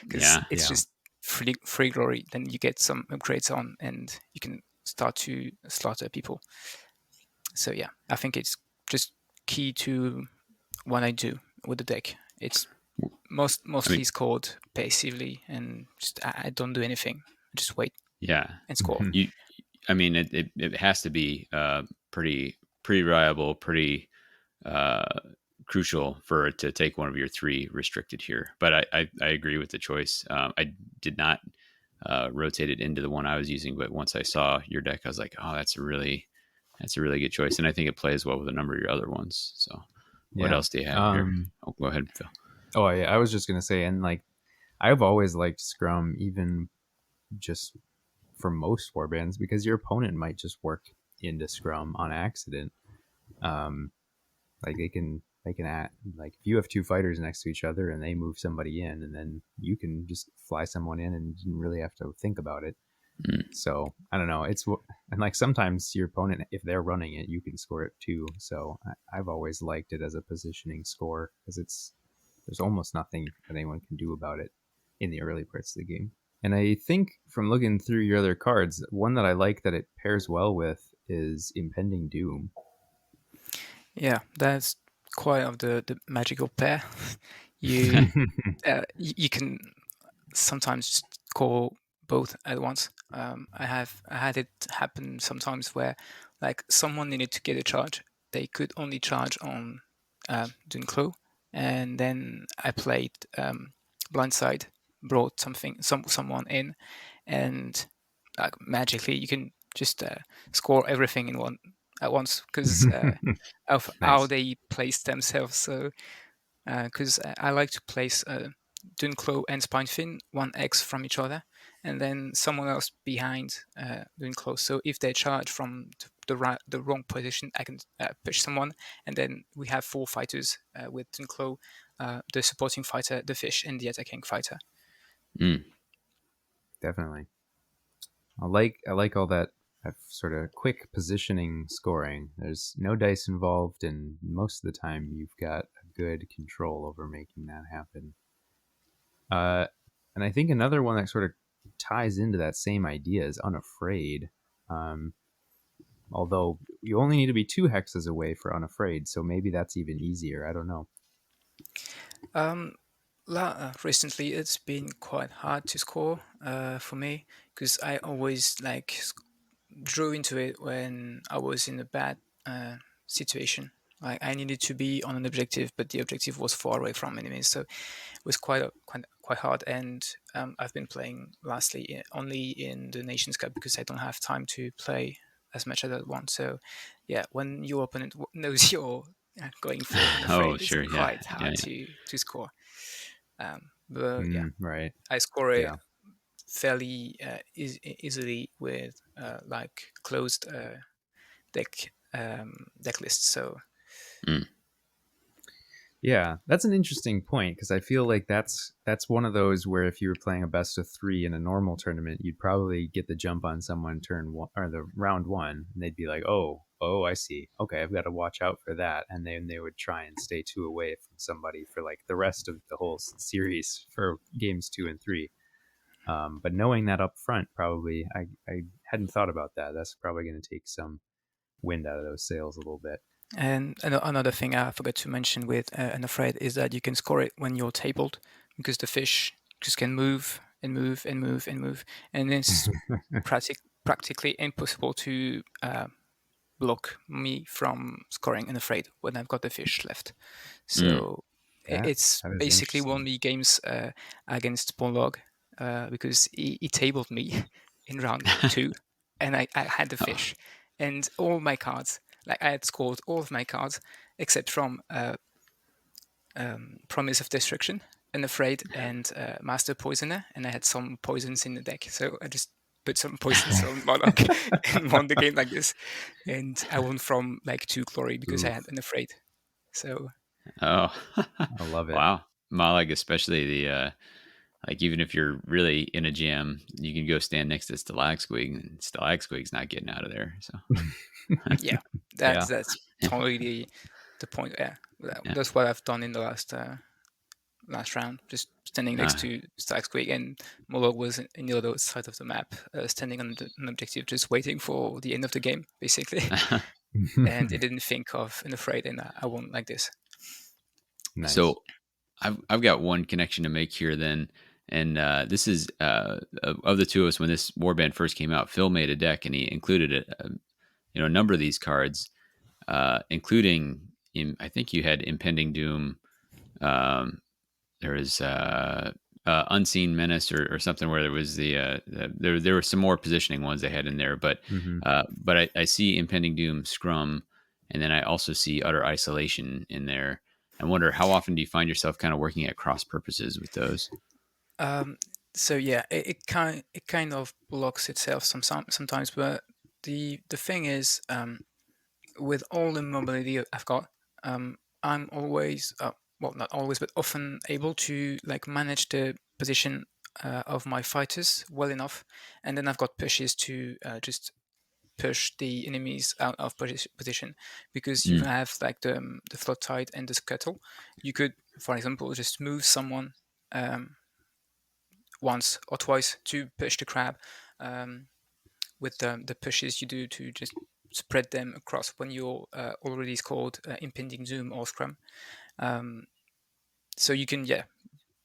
[SPEAKER 3] because it's just free glory. Then you get some upgrades on, and you can start to slaughter people. So yeah, I think it's just key to what I do with the deck. It's mostly scored passively, and just I don't do anything. I just wait.
[SPEAKER 1] Yeah.
[SPEAKER 3] And score.
[SPEAKER 1] It has to be pretty reliable, pretty crucial for it to take one of your 3 restricted here. But I agree with the choice. I did not rotate it into the one I was using, but once I saw your deck, I was like, oh, that's a really good choice, and I think it plays well with a number of your other ones. So, what else do you have here? Oh, go ahead, Phil.
[SPEAKER 2] Oh yeah, I was just gonna say, and like, I've always liked Scrum, even just for most warbands, because your opponent might just work into Scrum on accident. Like they can add, like, if you have 2 fighters next to each other and they move somebody in, and then you can just fly someone in and you didn't really have to think about it. So I don't know. And like sometimes your opponent, if they're running it, you can score it too. So I've always liked it as a positioning score, because there's almost nothing that anyone can do about it in the early parts of the game. And I think from looking through your other cards, one that I like that it pairs well with is Impending Doom.
[SPEAKER 3] Yeah, that's quite of the magical pair. You you can sometimes call both at once. I had it happen sometimes where like someone needed to get a charge. They could only charge on dun-un-unh, and then I played blindside, brought someone in, and magically you can just score everything in one at once, because of how
[SPEAKER 2] Nice.
[SPEAKER 3] they place themselves. So because I like to place dun-un-unh and Spinefin 1x from each other, and then someone else behind dun-un-unh. So if they charge from the wrong position, I can push someone, and then we have 4 fighters with dun-un-unh, the supporting fighter, the fish, and the attacking fighter.
[SPEAKER 2] Definitely. I like all that sort of quick positioning scoring. There's no dice involved, and most of the time you've got a good control over making that happen. And I think another one that sort of ties into that same idea is Unafraid. Although you only need to be 2 hexes away for Unafraid, so maybe that's even easier. I don't know.
[SPEAKER 3] Recently, it's been quite hard to score for me because I always drew into it when I was in a bad situation. Like I needed to be on an objective, but the objective was far away from enemies, so it was quite hard. And I've been playing lastly only in the Nations Cup because I don't have time to play as much as I want. So yeah, when your opponent knows you're going for an
[SPEAKER 1] Oh,
[SPEAKER 3] afraid, it's
[SPEAKER 1] sure. Yeah.
[SPEAKER 3] quite
[SPEAKER 1] Yeah.
[SPEAKER 3] hard to score. But yeah,
[SPEAKER 2] Right.
[SPEAKER 3] I score it
[SPEAKER 2] Yeah.
[SPEAKER 3] fairly easily with closed deck lists. So
[SPEAKER 1] Mm.
[SPEAKER 2] Yeah, that's an interesting point because I feel like that's one of those where if you were playing a best of 3 in a normal tournament, you'd probably get the jump on someone turn 1 or the round 1, and they'd be like, "Oh, I see. Okay, I've got to watch out for that." And then they would try and stay 2 away from somebody for like the rest of the whole series for games 2 and 3. But knowing that up front, probably I hadn't thought about that. That's probably going to take some wind out of those sails a little bit.
[SPEAKER 3] and another thing I forgot to mention with an afraid is that you can score it when you're tabled because the fish just can move and move and move and move, and it's practically impossible to block me from scoring an afraid when I've got the fish left. So it's
[SPEAKER 2] that is
[SPEAKER 3] basically won
[SPEAKER 2] interesting.
[SPEAKER 3] me games against Mollog because he tabled me in round 2, and I had the
[SPEAKER 1] Oh.
[SPEAKER 3] fish, and all my cards, like I had scored all of my cards except from Promise of Destruction, Unafraid, and Master Poisoner, and I had some poisons in the deck, so I just put some poisons on Mollog and won the game like this, and I won from 2 glory because I
[SPEAKER 2] Oof.
[SPEAKER 3] had Unafraid. So
[SPEAKER 1] Oh.
[SPEAKER 2] I love it.
[SPEAKER 1] Wow. Mollog, especially the like even if you're really in a jam, you can go stand next to Stalagtsquig, and Stalagtsquig's not getting out of there. So
[SPEAKER 3] yeah,
[SPEAKER 2] Yeah.
[SPEAKER 3] that's totally the point. Yeah,
[SPEAKER 1] yeah.
[SPEAKER 3] that's what I've done in the last round, just standing next
[SPEAKER 1] Uh,
[SPEAKER 3] to Stalagtsquig, and Mollog was in the other side of the map, standing on an objective, just waiting for the end of the game, basically. And it didn't think of an afraid, and I won like this.
[SPEAKER 2] Nice.
[SPEAKER 1] so I've got one connection to make here then. And this is of the two of us when this warband first came out. Phil made a deck and he included a number of these cards, including I think you had Impending Doom. There was Unseen Menace or something where there was there were some more positioning ones they had in there, but
[SPEAKER 2] Mm-hmm.
[SPEAKER 1] I see Impending Doom, Scrum, and then I also see Utter Isolation in there. I wonder how often do you find yourself kind of working at cross purposes with those?
[SPEAKER 3] So yeah, it kind of blocks itself sometimes, but the thing is, with all the mobility I've got, I'm always well, not always, but often able to manage the position of my fighters well enough, and then I've got pushes to just push the enemies out of position because you
[SPEAKER 1] Mm,
[SPEAKER 3] have the flood tide and the scuttle. You could, for example, just move someone once or twice to push the crab with the pushes you do to just spread them across when you're already scored impending doom or scrum. So you can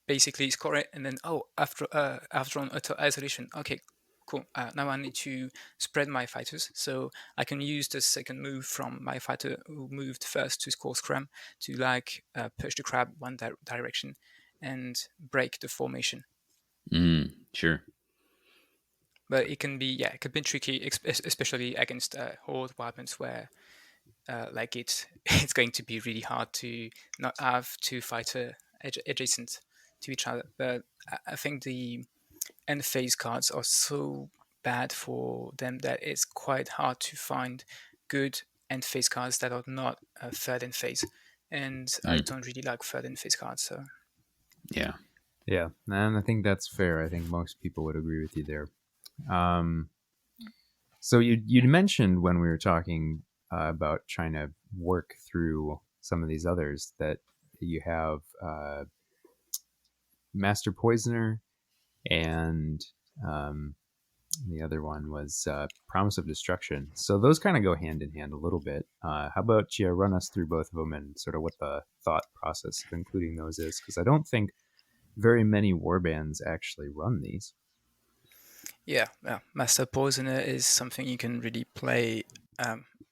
[SPEAKER 3] basically score it, and then after on auto isolation, okay, cool. Now I need to spread my fighters, so I can use the second move from my fighter who moved first to score scrum to push the crab one direction and break the formation.
[SPEAKER 1] sure.
[SPEAKER 3] But it can be it could be tricky, especially against horde weapons where it's going to be really hard to not have two fighter adjacent to each other. But I think the end phase cards are so bad for them that it's quite hard to find good end phase cards that are not third end phase, and I
[SPEAKER 1] Mm,
[SPEAKER 3] don't really like third end phase cards. So
[SPEAKER 1] yeah.
[SPEAKER 2] Yeah, and I think that's fair. I think most people would agree with you there. Um, So you mentioned when we were talking about trying to work through some of these others that you have Master Poisoner and um, the other one was Promise of Destruction. So those kind of go hand in hand a little bit. How about you run us through both of them and sort of what the thought process of including those is? Because I don't think very many warbands actually run these.
[SPEAKER 3] Yeah, Master Poisoner is something you can really play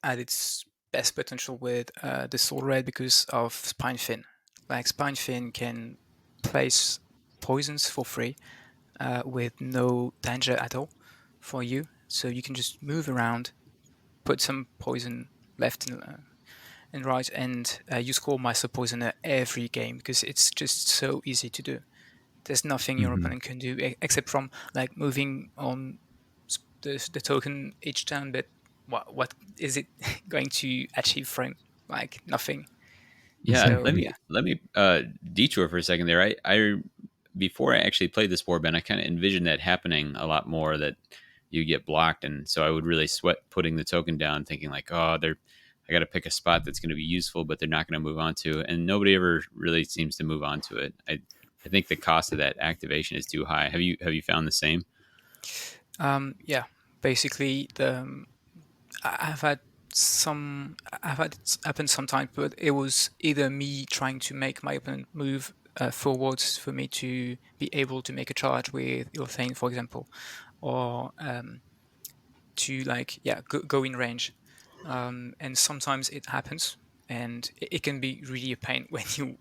[SPEAKER 3] at its best potential with the Soulraid because of Spinefin. Like Spinefin can place poisons for free with no danger at all for you. So you can just move around, put some poison left and right, and you score Master Poisoner every game because it's just so easy to do. There's nothing your
[SPEAKER 2] Mm-hmm.
[SPEAKER 3] opponent can do except from like moving on the token each turn. But what is it going to achieve for him? Like nothing.
[SPEAKER 1] Yeah,
[SPEAKER 3] So
[SPEAKER 1] let
[SPEAKER 3] yeah,
[SPEAKER 1] me detour for a second there. I before I actually played this warband, I kind of envisioned that happening a lot more. That you get blocked, and so I would really sweat putting the token down, thinking like, oh, they're I got to pick a spot that's going to be useful, but they're not going to move on to, and nobody ever really seems to move on to it. I think the cost of that activation is too high. Have you found the same?
[SPEAKER 3] yeah. Basically, I've had I've had it happen sometimes, but it was either me trying to make my opponent move forwards for me to be able to make a charge with Ilthane, for example, or to like go in range. And sometimes it happens, and it can be really a pain when you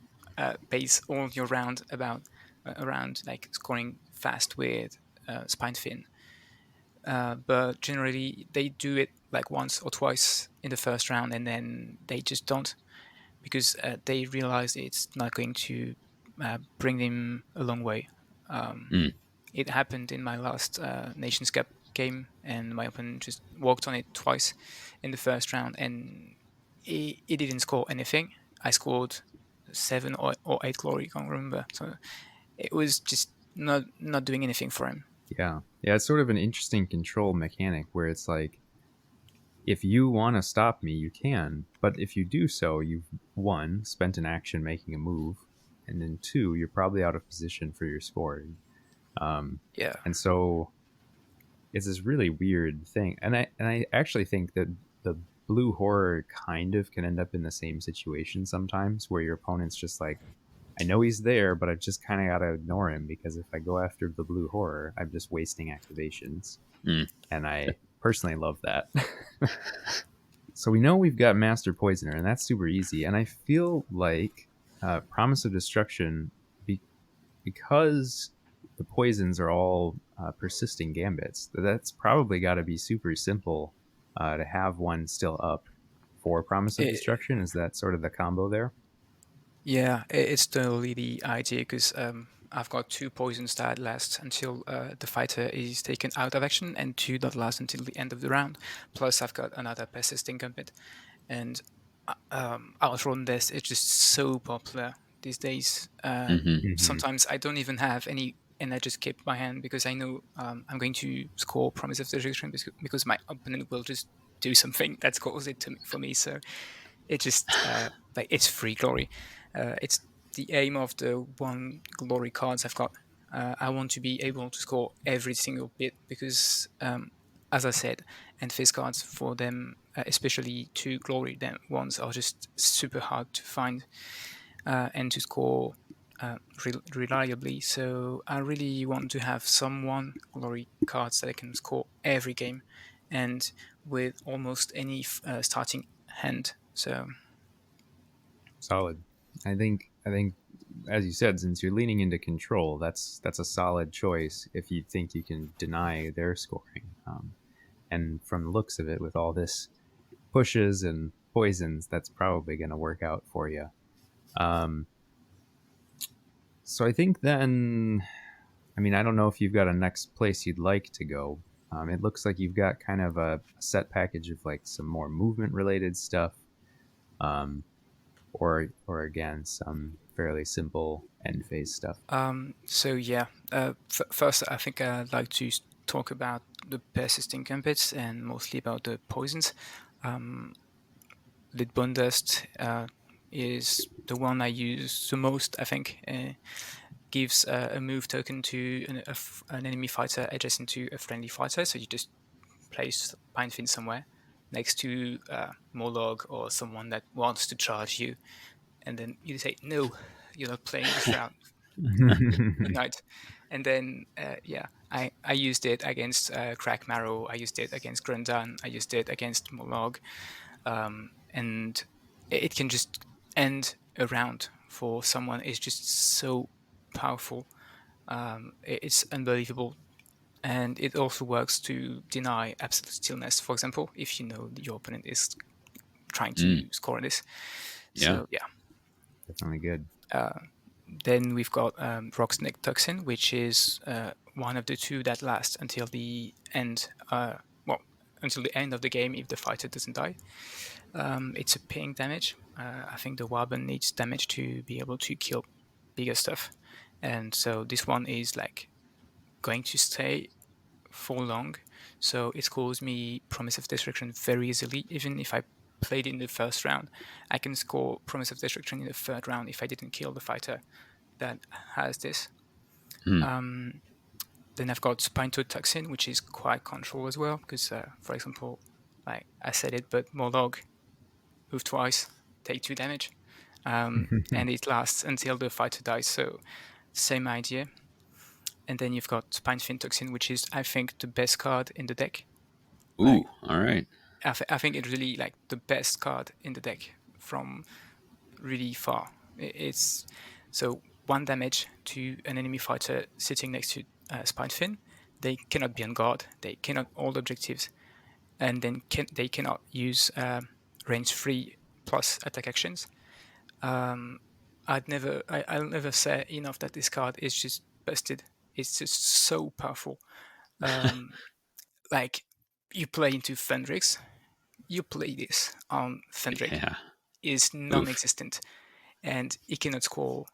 [SPEAKER 3] base all your round around like scoring fast with Spinefin. But generally, they do it like once or twice in the first round, and then they just don't because they realize it's not going to bring them a long way. Um,
[SPEAKER 1] Mm.
[SPEAKER 3] it happened in my last Nations Cup game, and my opponent just walked on it twice in the first round, and it didn't score anything. I scored 7 or 8 glory, I can't remember. So it was just not doing anything for him.
[SPEAKER 2] Yeah. Yeah, it's sort of an interesting control mechanic where it's like, if you want to stop me, you can. But if you do so, you've, one, spent an action making a move, and then two, you're probably out of position for your scoring.
[SPEAKER 3] Yeah,
[SPEAKER 2] And so it's this really weird thing. And I actually think that the blue horror kind of can end up in the same situation sometimes where your opponent's just like, I know he's there, but I just kind of got to ignore him because if I go after the blue horror, I'm just wasting activations.
[SPEAKER 1] Mm.
[SPEAKER 2] And I personally love that. So we know we've got Master Poisoner, and that's super easy. And I feel like Promise of Destruction, because the poisons are all persisting gambits, that's probably got to be super simple to have one still up for Promise of
[SPEAKER 3] it,
[SPEAKER 2] Destruction. Is that sort of the combo there?
[SPEAKER 3] yeah, it's totally the idea because I've got 2 poisons that last until the fighter is taken out of action, and 2 that last until the end of the round. Plus, I've got another persisting gambit, and Outrun this is just so popular these days.
[SPEAKER 1] Hmm.
[SPEAKER 2] Mm-hmm.
[SPEAKER 3] Sometimes I don't even have any, and I just keep my hand because I know I'm going to score Promise of Destruction because my opponent will just do something that scores it for me. So it just like it's free glory. It's the aim of the 1 glory cards I've got. I want to be able to score every single bit because, as I said, and face cards for them, especially 2 glory ones, are just super hard to find and to score reliably. So I really want to have some 1 glory cards that I can score every game, and with almost any starting hand. So
[SPEAKER 2] Solid. I think as you said, since you're leaning into control, that's a solid choice if you think you can deny their scoring. And from the looks of it, with all this pushes and poisons, that's probably going to work out for you. Um, so I think then, I mean, I don't know if you've got a next place you'd like to go. It looks like you've got kind of a set package of like some more movement related stuff, um, or again some fairly simple end phase stuff.
[SPEAKER 3] So yeah, first I think I'd like to talk about the persisting gambits and mostly about the poisons. Lit Bone Dust is the one I use the most, I think. Gives a move token to an enemy fighter adjacent to a friendly fighter, so you just place Spinefin somewhere next to Mollog or someone that wants to charge you, and then you say, no, you're not playing this round. Good night. And then, I used it against Crack Marrow, I used it against Grundan, I used it against Mollog, and it can just end a round for someone. It's just so powerful. It's unbelievable. And it also works to deny absolute stillness, for example, if you know your opponent is trying to score this. So, yeah.
[SPEAKER 2] Definitely good.
[SPEAKER 3] Then we've got Rocksnake Toxin, which is one of the two that last until the end. Until the end of the game if the fighter doesn't die. It's a ping damage. I think the warband needs damage to be able to kill bigger stuff, and so this one is like going to stay for long. So it scores me Promise of Destruction very easily. Even if I played in the first round, I can score Promise of Destruction in the third round if I didn't kill the fighter that has this. Then I've got Spine-Tooth Toxin, which is quite control as well, because, for example, like I said it, but Mollog, move twice, take 2 damage, and it lasts until the fighter dies, so same idea. And then you've got Spinefin Toxin, which is, I think, the best card in the deck.
[SPEAKER 1] Ooh, all right.
[SPEAKER 3] I think it's really like the best card in the deck from really far. It's so 1 damage to an enemy fighter sitting next to Spinefin. They cannot be on guard. They cannot hold objectives, and then they cannot use range 3 plus attack actions. I'll never say enough that this card is just busted. It's just so powerful. Like you play into Fendrix, you play this on Fendrix,
[SPEAKER 1] Yeah.
[SPEAKER 3] is non-existent, and he cannot score.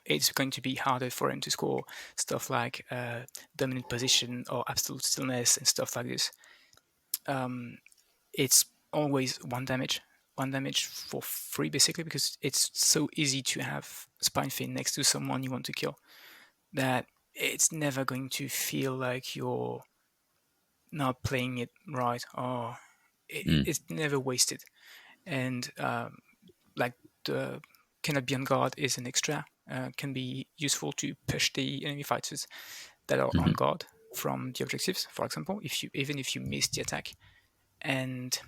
[SPEAKER 3] It's going to be harder for him to score stuff like dominant position or absolute stillness and stuff like this. It's always 1 damage for free, basically, because it's so easy to have Spinefin next to someone you want to kill that it's never going to feel like you're not playing it right, or it's never wasted. And like the cannot be on guard is an extra, can be useful to push the enemy fighters that are on guard from the objectives, for example, even if you miss the attack. And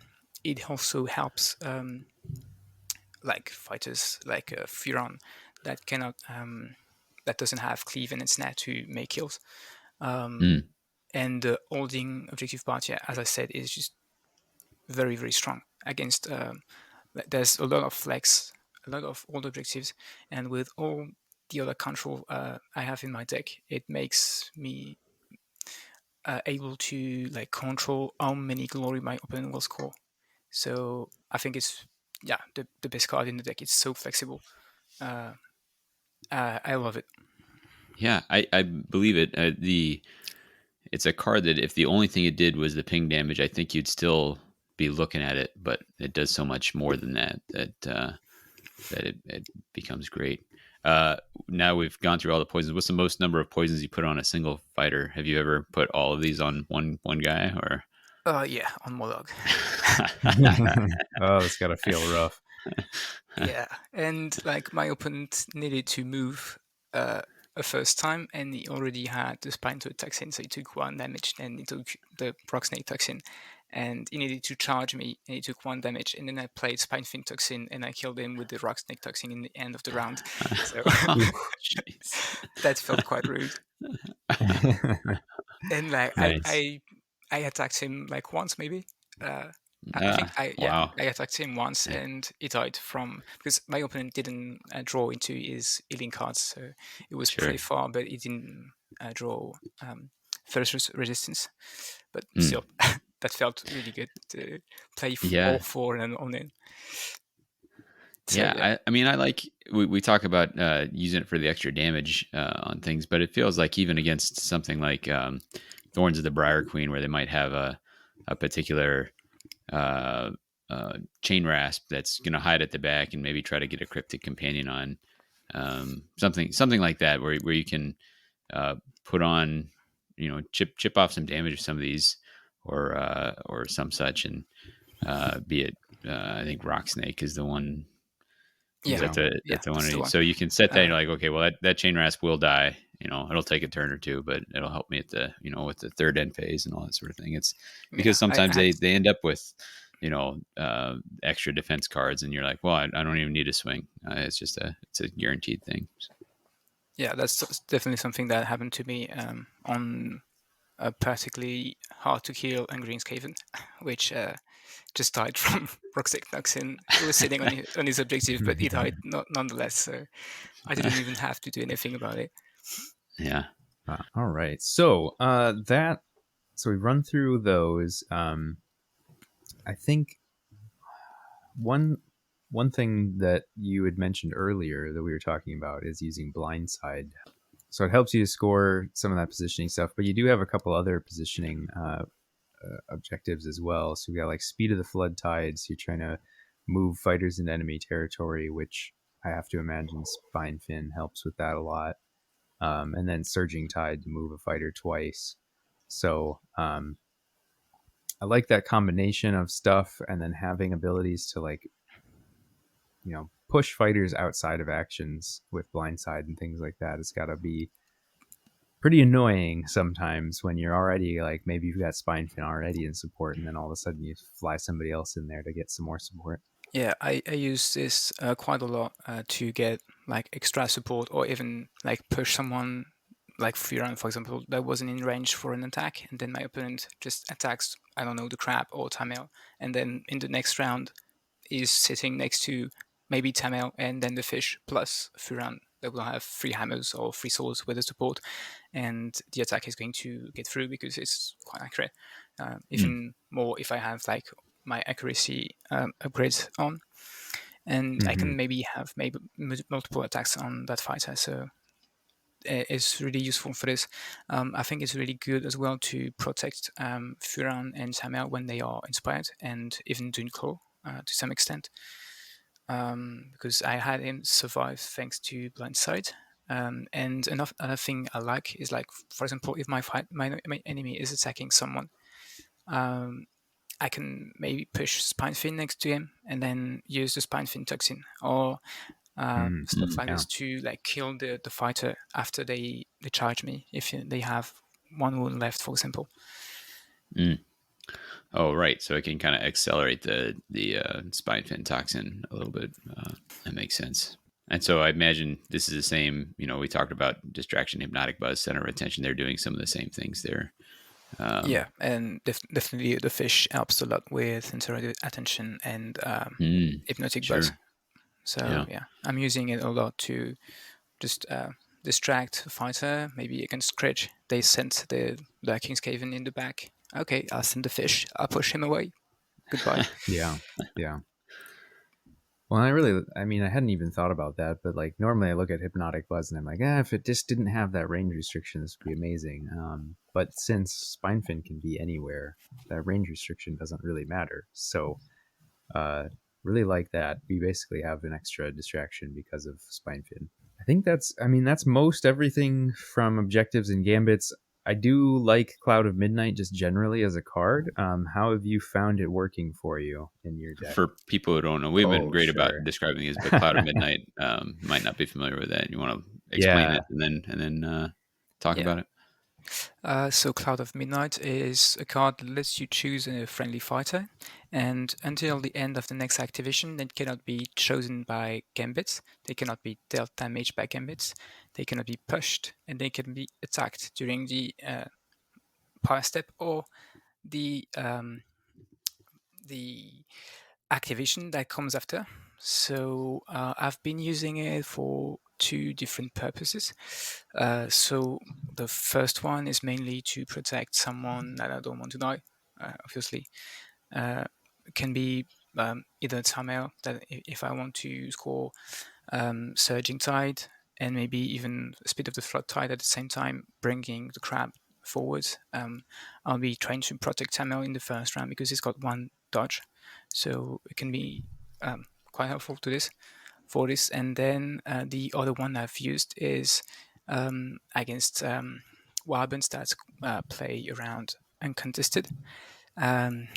[SPEAKER 3] it also helps like fighters like Furon that cannot that doesn't have cleave and snare to make kills. And the holding objective part, as I said, is just very, very strong against. There's a lot of flex, a lot of old objectives, and with all the other control I have in my deck, it makes me able to like control how many glory my opponent will score. So I think it's the best card in the deck. It's so flexible. I love it.
[SPEAKER 1] Yeah, I believe it. It's a card that if the only thing it did was the ping damage, I think you'd still be looking at it, but it does so much more than that it becomes great. Now we've gone through all the poisons. What's the most number of poisons you put on a single fighter? Have you ever put all of these on one guy, or?
[SPEAKER 3] Yeah, on Mollog.
[SPEAKER 2] Oh, it's gotta feel rough.
[SPEAKER 3] Yeah, and like my opponent needed to move a first time, and he already had the Spinefin Toxin, so he took 1 damage, and he took the Rocksnake Toxin, and he needed to charge me, and he took 1 damage, and then I played Spinefin Toxin, and I killed him with the Rocksnake Toxin in the end of the round. So that felt quite rude. And like
[SPEAKER 2] Nice.
[SPEAKER 3] I attacked him like once, maybe.
[SPEAKER 1] Wow.
[SPEAKER 3] I attacked him once, and he died because my opponent didn't draw into his healing cards, so it was pretty far, but he didn't draw first resistance. But still, that felt really good to play all 4 and on in. So,
[SPEAKER 1] Yeah, I mean, I like we talk about using it for the extra damage on things, but it feels like even against something like Thorns of the Briar Queen, where they might have a particular uh, chain rasp that's going to hide at the back and maybe try to get a cryptic companion on something like that, where you can put on, chip off some damage of some of these, or some such, and be it I think Rock Snake is the one. Is
[SPEAKER 3] yeah,
[SPEAKER 1] that
[SPEAKER 3] yeah,
[SPEAKER 1] that's the
[SPEAKER 3] that's the
[SPEAKER 1] one?
[SPEAKER 3] one.
[SPEAKER 1] So you can set that. And
[SPEAKER 3] Uh,
[SPEAKER 1] you're like, okay, well that chain rasp will die. It'll take a turn or two, but it'll help me at the with the third end phase and all that sort of thing. It's
[SPEAKER 3] yeah,
[SPEAKER 1] because sometimes
[SPEAKER 3] I had
[SPEAKER 1] they end up with extra defense cards, and you're like, well, I don't even need a swing. It's a guaranteed thing.
[SPEAKER 3] yeah, that's definitely something that happened to me on a particularly hard to kill and Greenscaven, which just died from Roxic Noxin. It was sitting on his objective, but it died nonetheless. So I didn't even have to do anything about it.
[SPEAKER 1] Yeah.
[SPEAKER 2] All right. So so we've run through those. I think one thing that you had mentioned earlier that we were talking about is using blindside. So it helps you to score some of that positioning stuff, but you do have a couple other positioning objectives as well. So we got like speed of the flood tides. You're trying to move fighters into enemy territory, which I have to imagine Spinefin helps with that a lot. And then surging tide to move a fighter twice. So I like that combination of stuff, and then having abilities to like push fighters outside of actions with blindside and things like that. It's got to be pretty annoying sometimes when you're already like maybe you've got Spinefin already in support, and then all of a sudden you fly somebody else in there to get some more support.
[SPEAKER 3] Yeah, I use this quite a lot to get like extra support, or even like push someone like Furan, for example, that wasn't in range for an attack, and then my opponent just attacks, I don't know, the crab or Tamil, and then in the next round is sitting next to maybe Tamil and then the fish plus Furan that will have 3 hammers or 3 swords with the support, and the attack is going to get through because it's quite accurate. Even more if I have like my accuracy upgrades on, and I can maybe have multiple attacks on that fighter. So it's really useful for this. I think it's really good as well to protect Furan and Tamil when they are inspired, and even Dunclaw to some extent, because I had him survive thanks to blindside. And another thing I like is, like, for example, if my enemy is attacking someone, I can maybe push Spinefin next to him and then use the Spinefin toxin or stuff like
[SPEAKER 2] Yeah.
[SPEAKER 3] this to like kill the fighter after they charge me if they have 1 wound left, for example.
[SPEAKER 1] Oh, right. So it can kind of accelerate the Spinefin toxin a little bit. That makes sense. And so I imagine this is the same. We talked about distraction, hypnotic buzz, center of attention. They're doing some of the same things there.
[SPEAKER 3] Yeah, and definitely the fish helps a lot with sensory attention and hypnotic
[SPEAKER 1] Sure.
[SPEAKER 3] buzz. So yeah, I'm using it a lot to just distract the fighter. Maybe against Scritch, they sent the King's Caven in the back. Okay, I'll send the fish. I'll push him away. Goodbye.
[SPEAKER 2] Yeah. Well, I mean, I hadn't even thought about that, but like normally I look at Hypnotic Buzz and I'm like, if it just didn't have that range restriction, this would be amazing. But since Spinefin can be anywhere, that range restriction doesn't really matter. So, really like that. We basically have an extra distraction because of Spinefin. I think that's most everything from objectives and gambits. I do like Cloud of Midnight just generally as a card. How have you found it working for you in your deck?
[SPEAKER 1] For people who don't know, we've been great about
[SPEAKER 2] Sure.
[SPEAKER 1] describing these, but Cloud of Midnight might not be familiar with that. You want to explain
[SPEAKER 2] Yeah.
[SPEAKER 1] it and then talk
[SPEAKER 3] Yeah.
[SPEAKER 1] about it?
[SPEAKER 3] So Cloud of Midnight is a card that lets you choose a friendly fighter, and until the end of the next activation, they cannot be chosen by gambits, they cannot be dealt damage by gambits, they cannot be pushed, and they can be attacked during the power step or the activation that comes after. So I've been using it for 2 different purposes. So the first one is mainly to protect someone that I don't want to die, obviously. It can be either Tamel, that if I want to score Surging Tide and maybe even Speed of the Flood Tide at the same time, bringing the crab forward, I'll be trying to protect Tamel in the first round because it's got one dodge, so it can be quite helpful for this. And then the other one I've used is against warbands that play around uncontested,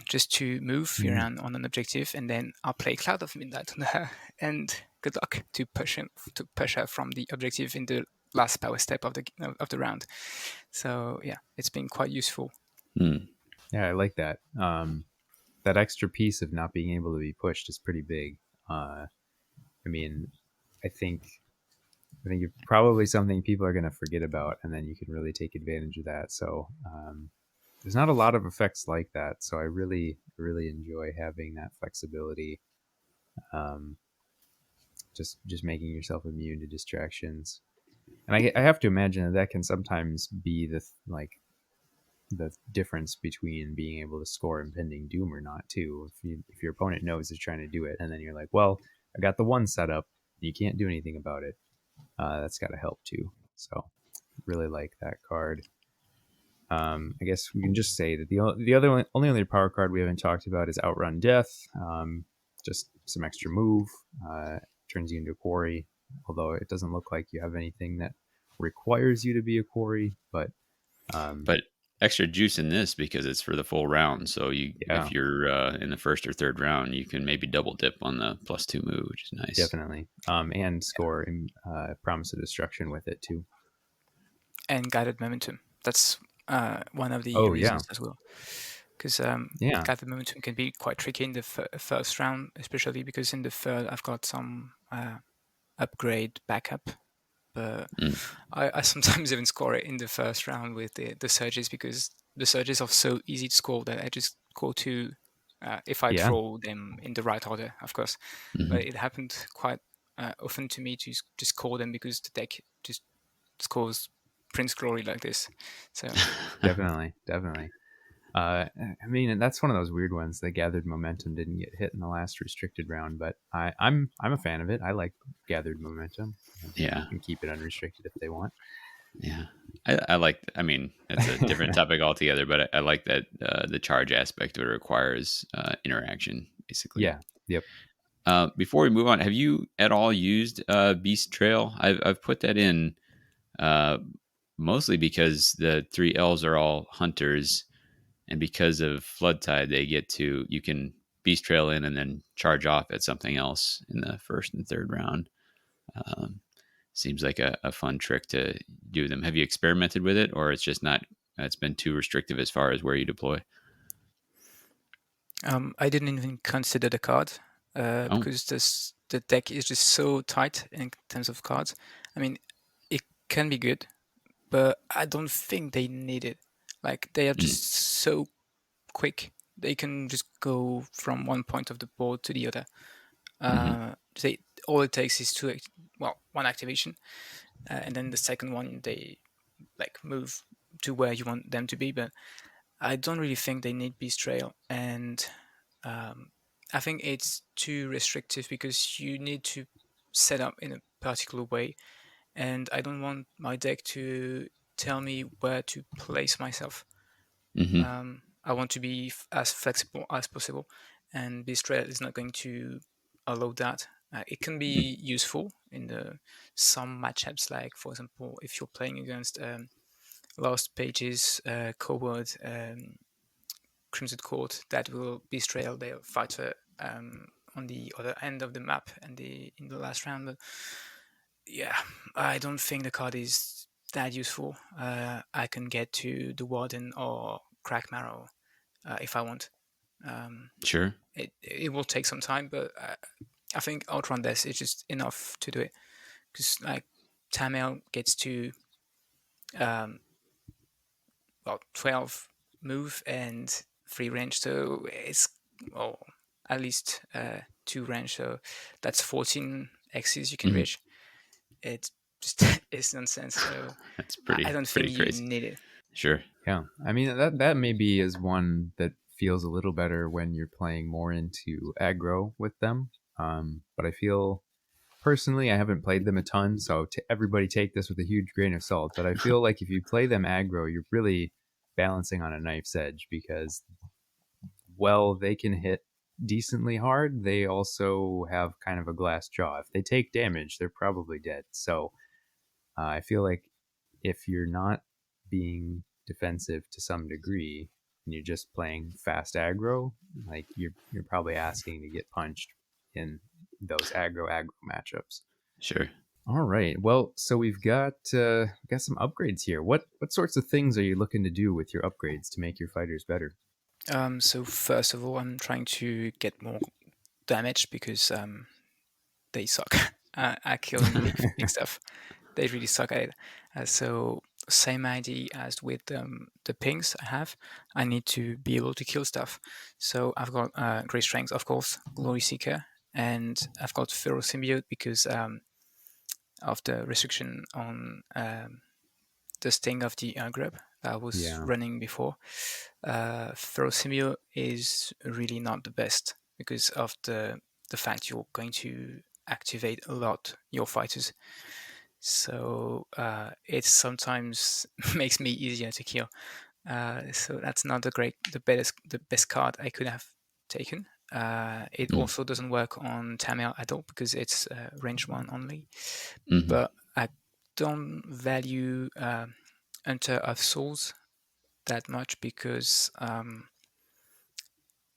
[SPEAKER 3] just to move around on an objective, and then I'll play Cloud of Midnight on her, and good luck to push her from the objective in the last power step of the round. So yeah, it's been quite useful.
[SPEAKER 2] Yeah, I like that. That extra piece of not being able to be pushed is pretty big. I mean, I think it's probably something people are going to forget about, and then you can really take advantage of that. So there's not a lot of effects like that. So I really enjoy having that flexibility. Just making yourself immune to distractions, and I have to imagine that can sometimes be the difference between being able to score impending doom or not too. If your opponent knows they're trying to do it, and then you're like, well, I got the one set up, you can't do anything about it. That's got to help too. So really like that card. I guess we can just say that the only other power card we haven't talked about is Outrun Death. Just some extra move, turns you into a quarry. Although it doesn't look like you have anything that requires you to be a quarry, but
[SPEAKER 1] extra juice in this because it's for the full round. So if you're in the first or third round, you can maybe double dip on the +2 move, which is nice.
[SPEAKER 2] Definitely. And score Promise of Destruction with it too.
[SPEAKER 3] And Guided Momentum. That's one of the reasons as well. Because Guided Momentum can be quite tricky in the first round, especially because in the third I've got some upgrade backup. But I sometimes even score it in the first round with the surges, because the surges are so easy to score that I just go to, if I draw them in the right order, of course. But it happened quite often to me to just score them because the deck just scores Prince Glory like this. So
[SPEAKER 2] definitely. I mean, and that's one of those weird ones. The Gathered Momentum didn't get hit in the last restricted round, but I'm a fan of it. I like Gathered Momentum.
[SPEAKER 1] Yeah,
[SPEAKER 2] you can keep it unrestricted if they want.
[SPEAKER 1] Yeah, I like. I mean, that's a different topic altogether, but I like that the charge aspect of it requires interaction, basically.
[SPEAKER 2] Yeah. Yep.
[SPEAKER 1] Before we move on, have you at all used Beast Trail? I've put that in mostly because the 3 elves are all hunters, and because of Flood Tide, you can Beast Trail in and then charge off at something else in the first and third round. Seems like a fun trick to do them. Have you experimented with it, or it's just not? It's been too restrictive as far as where you deploy.
[SPEAKER 3] I didn't even consider the card because the deck is just so tight in terms of cards. I mean, it can be good, but I don't think they need it. Like, they are just so quick. They can just go from one point of the board to the other. All it takes is one activation, and then the second one they move to where you want them to be. But I don't really think they need Beast Trail, and I think it's too restrictive because you need to set up in a particular way, and I don't want my deck to tell me where to place myself. I want to be as flexible as possible, and Beast Trail is not going to allow that. It can be useful in some matchups, like for example, if you're playing against Lost Pages, Coward, Crimson Court, that will Beast Trail their fighter on the other end of the map and in the last round. But yeah, I don't think the card is that useful. I can get to the Warden or Crack Marrow if I want.
[SPEAKER 1] Sure.
[SPEAKER 3] It will take some time, but I think Outrun Death is just enough to do it, because Tamel gets to 12 move and 3 range, so it's at least 2 range, so that's 14 X's you can reach. It's just it's nonsense. So
[SPEAKER 1] that's pretty.
[SPEAKER 3] I don't
[SPEAKER 1] think
[SPEAKER 3] you need it.
[SPEAKER 1] Sure.
[SPEAKER 2] Yeah, I mean that maybe is one that feels a little better when you're playing more into aggro with them. But I feel personally, I haven't played them a ton, so everybody take this with a huge grain of salt. But I feel like if you play them aggro, you're really balancing on a knife's edge because, well, they can hit decently hard. They also have kind of a glass jaw. If they take damage, they're probably dead. So I feel like if you're not being defensive to some degree and you're just playing fast aggro, like you're probably asking to get punched in those aggro matchups.
[SPEAKER 1] Sure.
[SPEAKER 2] All right. Well, so we've got some upgrades here. What sorts of things are you looking to do with your upgrades to make your fighters better?
[SPEAKER 3] So first of all, I'm trying to get more damage because they suck at killing big stuff. They really suck at it. So same idea as with the pings I have. I need to be able to kill stuff. So I've got Great Strength, of course, Gloryseeker, and I've got Feral Symbiote because of the restriction on the sting of the grub that I was running before. Feral Symbiote is really not the best because of the fact you're going to activate a lot your fighters. So it sometimes makes me easier to kill. So that's not the best card I could have taken. It also doesn't work on Tamil at all because it's range 1 only.
[SPEAKER 1] Mm-hmm.
[SPEAKER 3] But I don't value Hunter of Souls that much because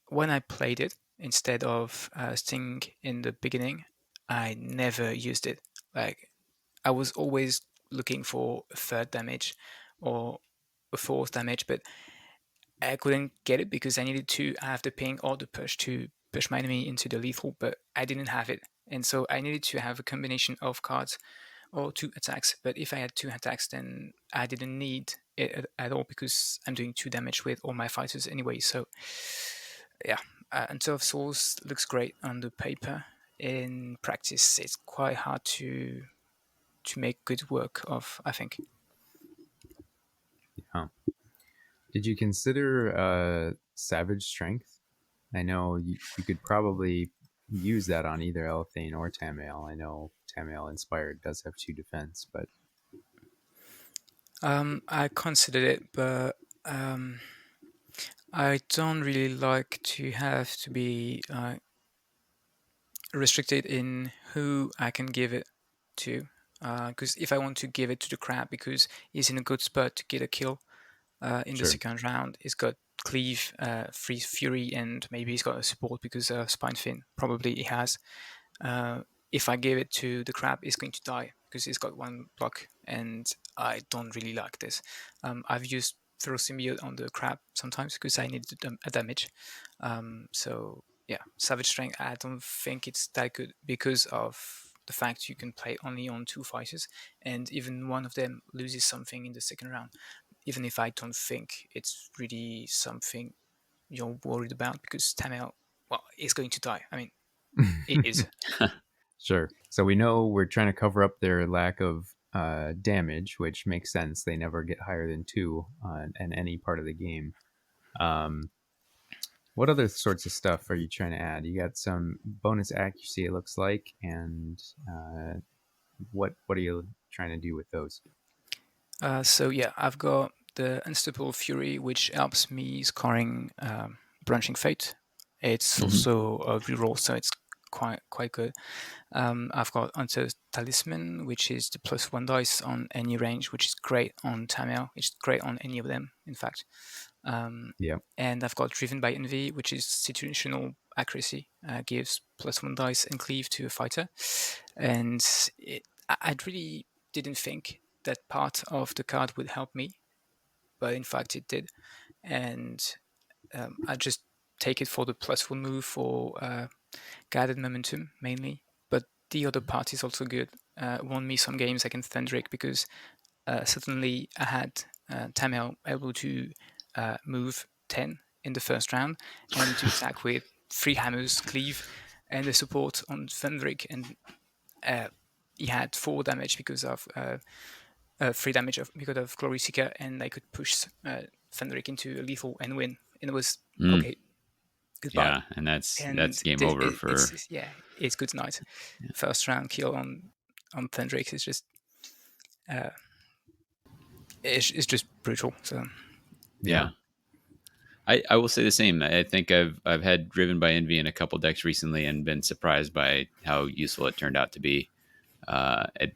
[SPEAKER 3] when I played it instead of Sting in the beginning, I never used it. Like I was always looking for a third damage or a fourth damage, but I couldn't get it because I needed to have the ping or the push to push my enemy into the lethal, but I didn't have it. And so I needed to have a combination of cards or 2 attacks. But if I had 2 attacks, then I didn't need it at all because I'm doing 2 damage with all my fighters anyway. So yeah, Hunter of Souls looks great on the paper. In practice, it's quite hard to make good work of, I think.
[SPEAKER 2] Yeah. Did you consider Savage Strength? I know you could probably use that on either Elthane or Tamael. I know Tamael Inspired does have 2 defense, but
[SPEAKER 3] I considered it, but I don't really like to have to be restricted in who I can give it to. Because if I want to give it to the crab because he's in a good spot to get a kill in the second round, he's got cleave, freeze fury, and maybe he's got a support because of Spinefin. Probably he has. If I give it to the crab, he's going to die because he's got 1 block, and I don't really like this. I've used Feral Symbiote on the crab sometimes because I needed a damage. So yeah, Savage Strength, I don't think it's that good because of the fact you can play only on 2 fighters, and even one of them loses something in the second round. Even if I don't think it's really something you're worried about because Tamil, well, is going to die. I mean, it is.
[SPEAKER 2] Sure. So we know we're trying to cover up their lack of damage, which makes sense. They never get higher than 2 in any part of the game. What other sorts of stuff are you trying to add? You got some bonus accuracy, it looks like, and what are you trying to do with those?
[SPEAKER 3] So yeah, I've got the Unstoppable Fury, which helps me scoring Branching Fate. It's also a reroll, so it's quite good. I've got Hunter Talisman, which is the +1 dice on any range, which is great on Tamil. It's great on any of them, in fact. And I've got Driven by Envy, which is situational accuracy, gives +1 dice and cleave to a fighter. And I really didn't think that part of the card would help me, but in fact it did. And I just take it for the +1 move for guided momentum mainly, but the other part is also good. Won me some games against Thendrick because suddenly I had Tamil able to move 10 in the first round and to attack with 3 hammers, cleave, and the support on Thendrick, and he had 4 damage because of 3 damage because of Gloryseeker, and I could push Thendrick into a lethal and win. And it was Okay, goodbye.
[SPEAKER 1] Yeah, and that's
[SPEAKER 3] And
[SPEAKER 1] game over for.
[SPEAKER 3] it's good night. First round kill on Thendrix is just it's just brutal. So
[SPEAKER 1] Yeah. I will say the same. I think I've had Driven by Envy in a couple decks recently and been surprised by how useful it turned out to be. At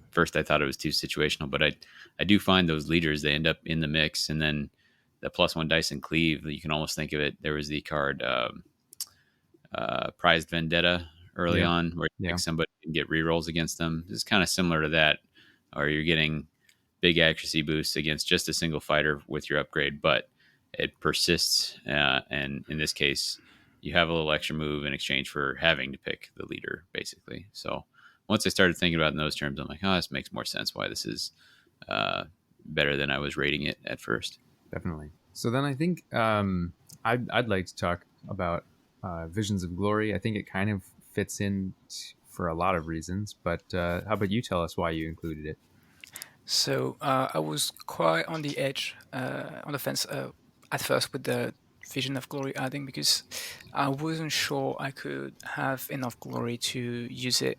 [SPEAKER 1] first I thought it was too situational, but I do find those leaders, they end up in the mix, and then the +1 dice and cleave. You can almost think of it. There was the card Prized Vendetta early
[SPEAKER 2] Yeah.
[SPEAKER 1] on, where you pick somebody and get rerolls against them. It's kind of similar to that, or you're getting big accuracy boosts against just a single fighter with your upgrade, but it persists. And in this case, you have a little extra move in exchange for having to pick the leader, basically. So once I started thinking about it in those terms, I'm like, oh, this makes more sense why this is better than I was rating it at first.
[SPEAKER 2] Definitely. So then I think I'd like to talk about Visions of Glory. I think it kind of fits in for a lot of reasons, but how about you tell us why you included it?
[SPEAKER 3] So I was quite on the edge, on the fence at first with the Vision of Glory adding, because I wasn't sure I could have enough glory to use it.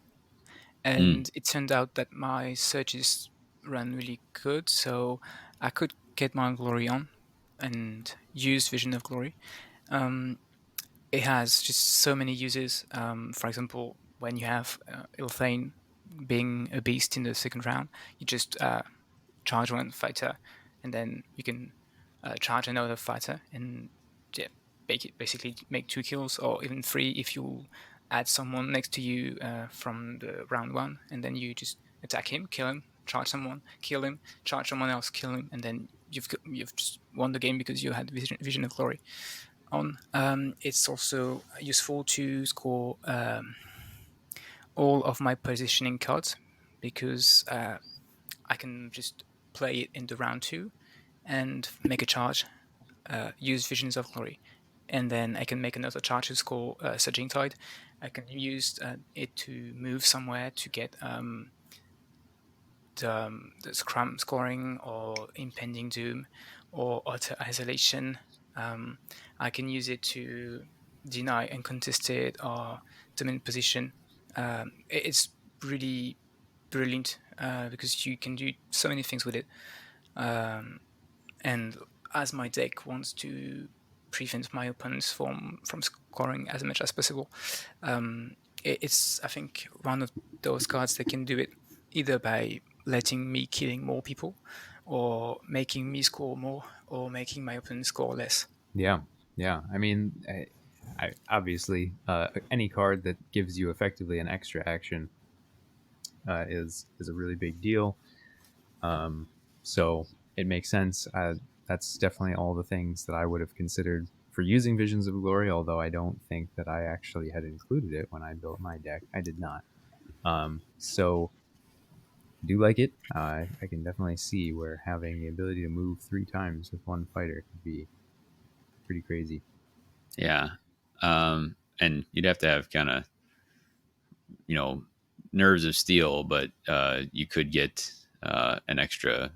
[SPEAKER 3] And it turned out that my searches ran really good, so I could get my glory on and use Vision of Glory. It has just so many uses. For example, when you have Ilthane being a beast in the second round, you just charge one fighter, and then you can charge another fighter, and yeah, basically make 2 kills, or even 3 if you add someone next to you from the round 1, and then you just attack him, kill him, charge someone, kill him, charge someone else, kill him, and then you've just won the game because you had Vision of Glory on. It's also useful to score all of my positioning cards, because I can just play it in the round 2 and make a charge, use Visions of Glory, and then I can make another charge to score Surging Tide. I can use it to move somewhere to get the Scrum scoring, or Impending Doom, or Utter Isolation. I can use it to deny uncontested or dominant position. It's really brilliant because you can do so many things with it. And as my deck wants to prevent my opponents from scoring as much as possible, it's, I think, one of those cards that can do it either by letting me killing more people, or making me score more, or making my opponent score less.
[SPEAKER 2] Yeah. I mean, I obviously any card that gives you effectively an extra action is a really big deal. So it makes sense. That's definitely all the things that I would have considered for using Visions of Glory, although I don't think that I actually had included it when I built my deck. I did not. So I do like it. I can definitely see where having the ability to move 3 times with one fighter could be pretty crazy.
[SPEAKER 1] Yeah. And you'd have to have kind of, nerves of steel, but you could get an extra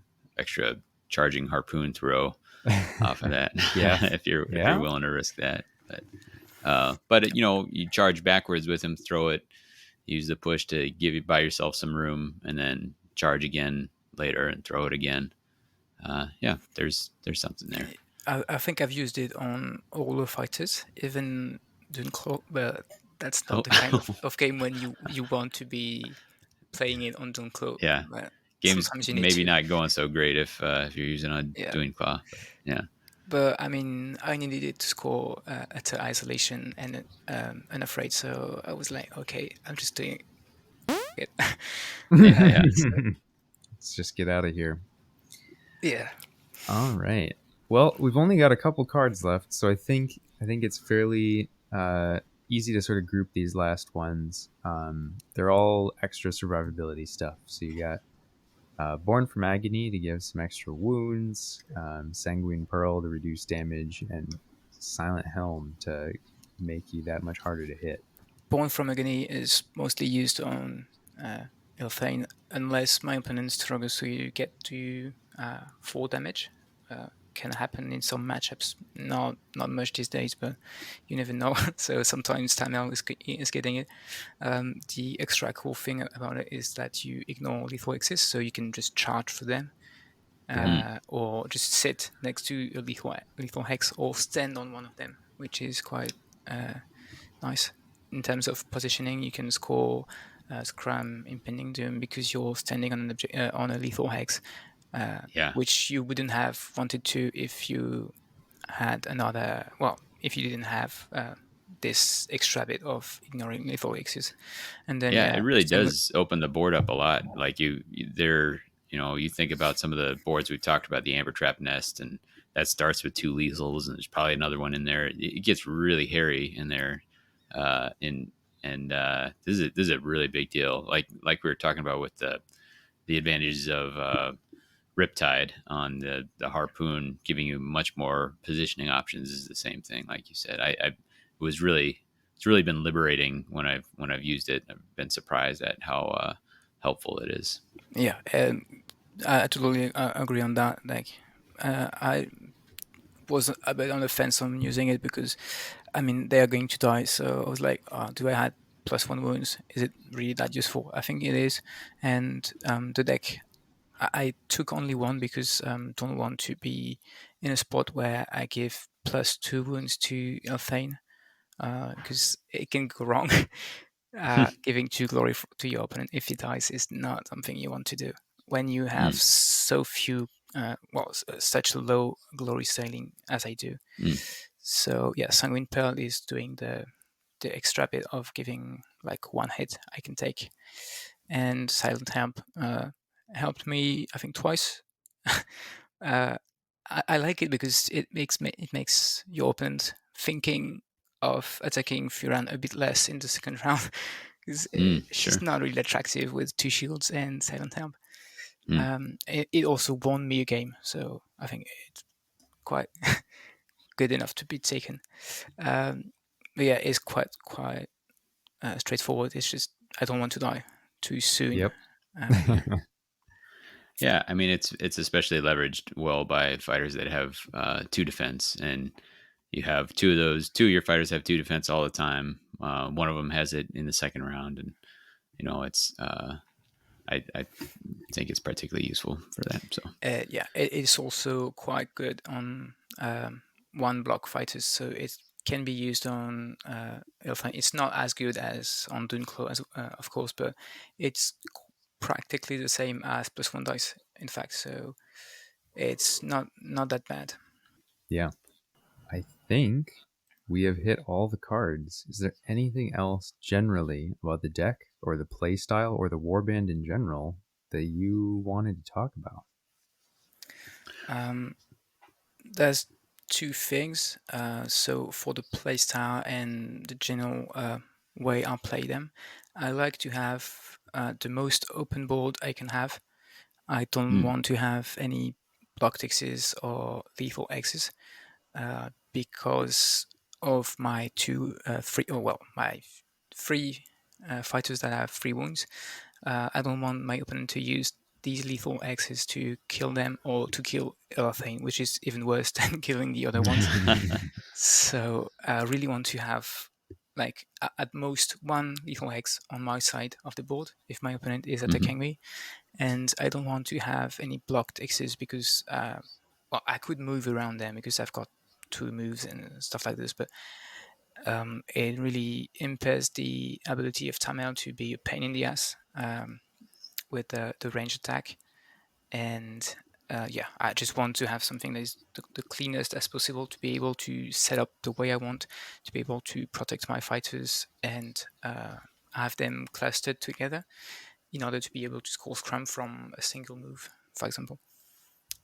[SPEAKER 1] charging harpoon throw off of that. if you're willing to risk that. But you charge backwards with him, throw it, use the push to buy yourself some room, and then charge again later and throw it again. Yeah, there's something there.
[SPEAKER 3] I think I've used it on all the fighters, even dun-un-unh, but that's not the kind of game when you want to be playing it on dun-un-unh.
[SPEAKER 1] Yeah, game's maybe not going so great if you're using a dun-un-unh. Yeah.
[SPEAKER 3] But I mean, I needed it to score at Isolation and Unafraid, so I was like, okay, I'm just doing it.
[SPEAKER 2] Let's just get out of here.
[SPEAKER 3] Yeah.
[SPEAKER 2] All right. Well, we've only got a couple cards left, so I think it's fairly easy to sort of group these last ones. They're all extra survivability stuff. So you got Born from Agony to give some extra wounds, Sanguine Pearl to reduce damage, and Silent Helm to make you that much harder to hit.
[SPEAKER 3] Born from Agony is mostly used on Ilthane, unless my opponent struggles to get to 4 damage. can happen in some matchups. Not much these days, but you never know. So sometimes Tamil is getting it. The extra cool thing about it is that you ignore lethal X's, so you can just charge for them. Or just sit next to a lethal hex or stand on one of them, which is quite nice. In terms of positioning, you can score Scram Impending Doom because you're standing on on a lethal hex, which you wouldn't have wanted to if you had another. Well, if you didn't have this extra bit of ignoring lethal hexes, and then
[SPEAKER 1] it really does open the board up a lot. Like you think about some of the boards we've talked about, the Amber Trap Nest, and that starts with 2 lethals, and there's probably another one in there. It gets really hairy in there, this is a really big deal. Like we were talking about with the advantages of Riptide on the harpoon, giving you much more positioning options, is the same thing. Like you said, it's really been liberating when I've used it. I've been surprised at how helpful it is.
[SPEAKER 3] Yeah, I totally agree on that. Like, I was a bit on the fence on using it because, I mean, they are going to die. So I was like, do I have +1 wounds? Is it really that useful? I think it is. And the deck, I took only one because don't want to be in a spot where I give +2 wounds to Elthane, because it can go wrong. Giving 2 glory to your opponent if he dies is not something you want to do when you have so few, such low glory sailing as I do. So yeah, Sanguine Pearl is doing the extra bit of giving like 1 hit I can take, and Silent Help helped me I think twice. I like it because it makes your opponent thinking of attacking Furan a bit less in the second round, because she's not really attractive with 2 shields and Silent Help. It also won me a game, so I think it's quite good enough to be taken. But yeah, it's quite straightforward. It's just I don't want to die too soon.
[SPEAKER 2] Yep.
[SPEAKER 1] Yeah, I mean it's especially leveraged well by fighters that have 2 defense, and you have 2 of your fighters have 2 defense all the time. One of them has it in the second round, and it's I think it's particularly useful for that. So
[SPEAKER 3] yeah, it's also quite good on 1 block fighters, so it can be used on Elfine. It's not as good as on Dunklo, as of course, but it's practically the same as +1 dice, in fact. So it's not that bad.
[SPEAKER 2] Yeah, I think we have hit all the cards. Is there anything else generally about the deck or the play style or the warband in general that you wanted to talk about?
[SPEAKER 3] There's 2 things. So for the playstyle and the general way I play them, I like to have the most open board I can have. I don't want to have any blocked X's or lethal X's, because of my 2 my 3 fighters that have 3 wounds. I don't want my opponent to use these lethal X's to kill them or to kill Elthane, which is even worse than killing the other ones. So I really want to have like at most 1 lethal hex on my side of the board if my opponent is attacking me, and I don't want to have any blocked X's because I could move around them because I've got 2 moves and stuff like this, but it really impairs the ability of Tamil to be a pain in the ass with the range attack. And I just want to have something that is the cleanest as possible to be able to set up the way I want, to be able to protect my fighters and have them clustered together in order to be able to score scrum from a single move, for example.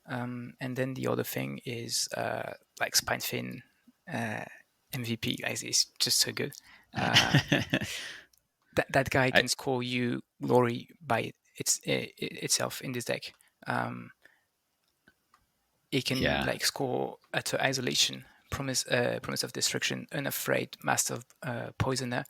[SPEAKER 3] And then the other thing is like Spinefin MVP. It's just so good. That guy can score you glory by itself in this deck. It can like score utter isolation, promise of destruction, unafraid, master poisoner,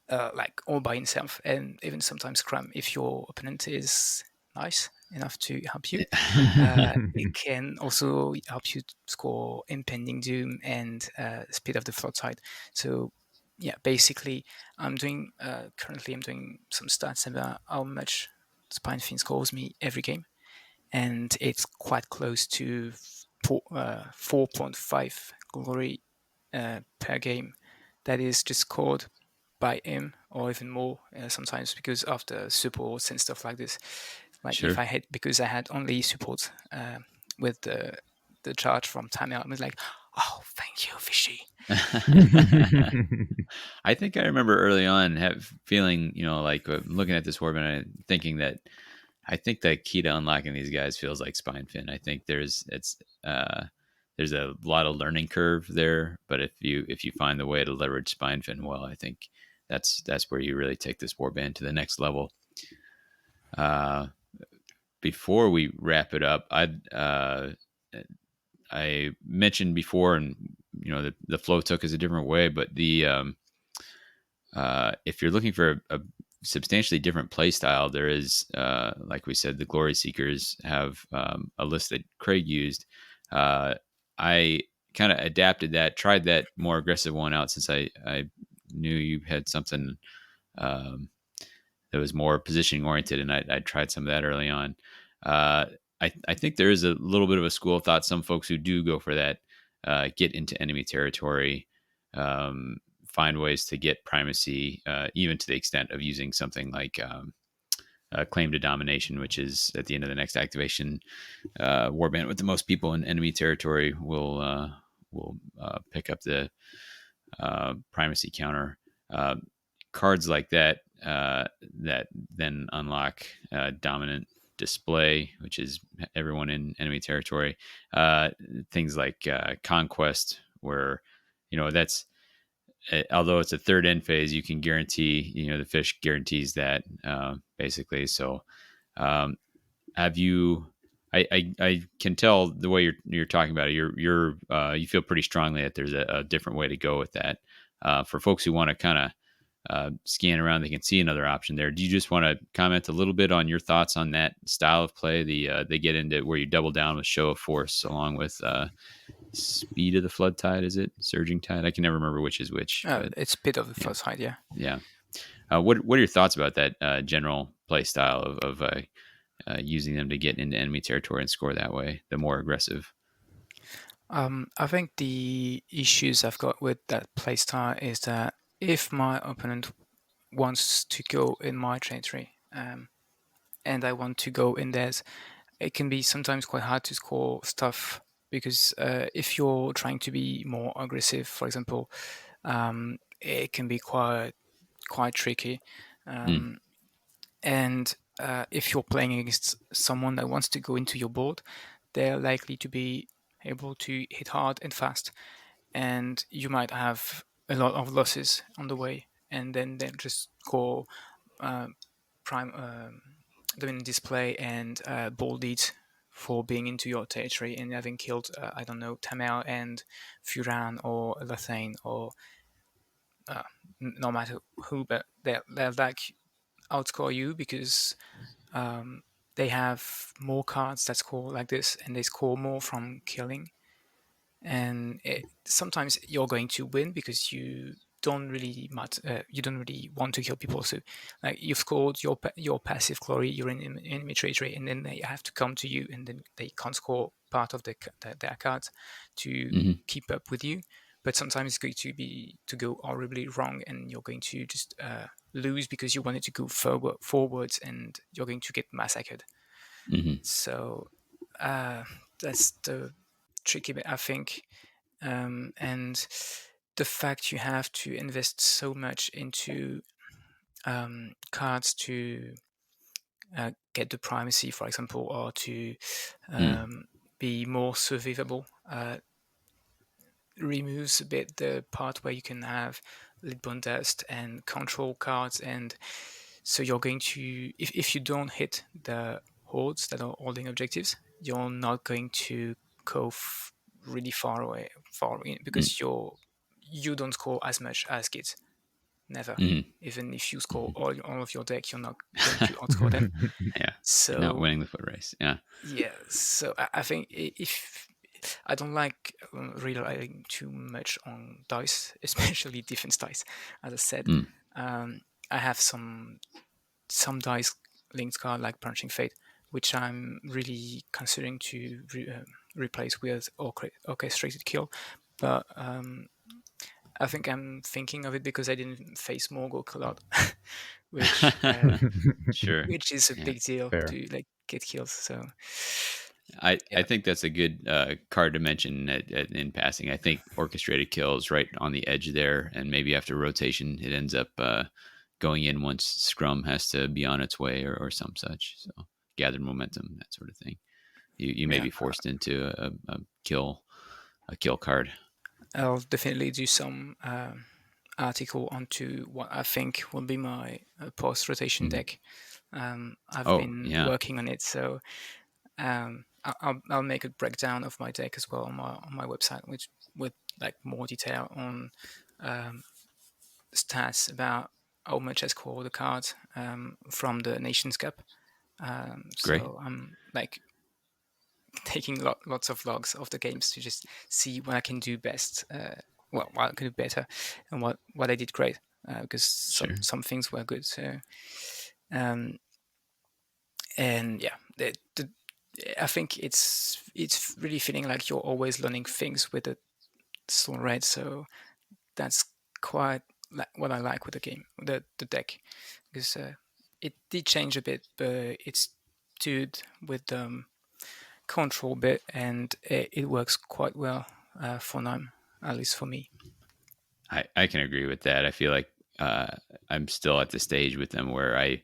[SPEAKER 3] like all by himself, and even sometimes scrum if your opponent is nice. enough to help you. It can also help you score Impending Doom and Speed of the Flood Tide. So yeah, basically, currently I'm doing some stats about how much Spinefin scores me every game, and it's quite close to 4.5 glory per game. That is just scored by him, or even more sometimes because of the supports and stuff like this. Like
[SPEAKER 1] Sure.
[SPEAKER 3] if I had, because I had only support with the charge from timeout, I was like, oh, thank you, Fishy.
[SPEAKER 1] I think I remember early on feeling, like looking at this warband and thinking that I think the key to unlocking these guys feels like Spinefin. I think there's a lot of learning curve there, but if you find the way to leverage Spinefin well, I think that's where you really take this warband to the next level. Before we wrap it up, I mentioned before, and the flow took us a different way, but if you're looking for a substantially different play style, there is, like we said, the Gloryseekers have a list that Craig used. I kind of adapted that, tried that more aggressive one out since I knew you had something that was more positioning oriented, and I tried some of that early on. I think there is a little bit of a school of thought. Some folks who do go for that get into enemy territory, find ways to get primacy, even to the extent of using something like claim to domination, which is at the end of the next activation. Warband with the most people in enemy territory will pick up the primacy counter. Cards like that that then unlock dominant display, which is everyone in enemy territory. Things like conquest, where that's although it's a third end phase, you can guarantee the fish guarantees that basically. So have you? I can tell the way you're talking about it. You feel pretty strongly that there's a different way to go with that. For folks who want to kind of scan around, they can see another option there. Do you just want to comment a little bit on your thoughts on that style of play? They get into where you double down with show of force along with speed of the flood tide. Is it surging tide? I can never remember which is which.
[SPEAKER 3] It's Speed of the Flood Tide, yeah.
[SPEAKER 1] Yeah. What are your thoughts about that general play style of using them to get into enemy territory and score that way, the more aggressive?
[SPEAKER 3] I think the issues I've got with that playstyle is that if my opponent wants to go in my territory and I want to go in theirs, it can be sometimes quite hard to score stuff because if you're trying to be more aggressive, for example, it can be quite tricky. And if you're playing against someone that wants to go into your board, they're likely to be able to hit hard and fast, and you might have a lot of losses on the way, and then they'll just score doing display and bold leads for being into your territory and having killed, I don't know, Tamel and Furan or Lathane or no matter who, but they'll like outscore you because they have more cards that score like this, and they score more from killing. And sometimes you're going to win because you don't really want to kill people. So, like, you've scored your passive glory, you're in enemy territory, and then they have to come to you, and then they can't score part of their cards to keep up with you. But sometimes it's going to go horribly wrong, and you're going to just lose because you wanted to go forwards, and you're going to get massacred. So that's the tricky bit, I think. And the fact you have to invest so much into cards to get the primacy, for example, or to be more survivable, removes a bit the part where you can have Lidbone Dust and control cards, and so you're going to, if you don't hit the hordes that are holding objectives, you're not going to go really far in, because you don't score as much as kids. never.
[SPEAKER 1] Mhm.
[SPEAKER 3] Even if you score all of your deck, you're not going to outscore them.
[SPEAKER 1] Yeah.
[SPEAKER 3] So
[SPEAKER 1] Not winning the foot race. Yeah.
[SPEAKER 3] yeah, so I think if I don't like relying too much on dice, especially defense dice. As I said,
[SPEAKER 1] Mm.
[SPEAKER 3] I have some dice linked card like Punching Fate, which I'm really considering to replace with Orchestrated Kill, but I think I'm thinking of it because I didn't face Mollog a lot, which
[SPEAKER 1] Sure.
[SPEAKER 3] which is a
[SPEAKER 1] Yeah.
[SPEAKER 3] big deal
[SPEAKER 2] Fair.
[SPEAKER 3] to like get kills. So
[SPEAKER 1] I
[SPEAKER 3] yeah,
[SPEAKER 1] think that's a good card to mention in passing. I think orchestrated kill is right on the edge there, and maybe after rotation, it ends up going in once scrum has to be on its way or some such. So gathered momentum, that sort of thing. You may
[SPEAKER 3] yeah,
[SPEAKER 1] be forced into a kill card.
[SPEAKER 3] I'll definitely do some article onto what I think will be my post-rotation
[SPEAKER 1] Mhm.
[SPEAKER 3] deck. I've
[SPEAKER 1] Oh
[SPEAKER 3] been
[SPEAKER 1] yeah,
[SPEAKER 3] working on it, so I'll make a breakdown of my deck as well on my website, which with like more detail on um, stats about how much I score the cards from the Nations Cup.
[SPEAKER 1] great.
[SPEAKER 3] So I'm like taking lots of logs of the games to just see what I can do best, what I can do better, and what I did great. Because
[SPEAKER 1] Sure.
[SPEAKER 3] some things were good. So, um, and yeah, I think it's really feeling like you're always learning things with the Soulraid. So that's quite like what I like with the game, the deck, because it did change a bit, but it's dude with the control bit, and it works quite well for now, at least for me.
[SPEAKER 1] I can agree with that. I feel like I'm still at the stage with them where I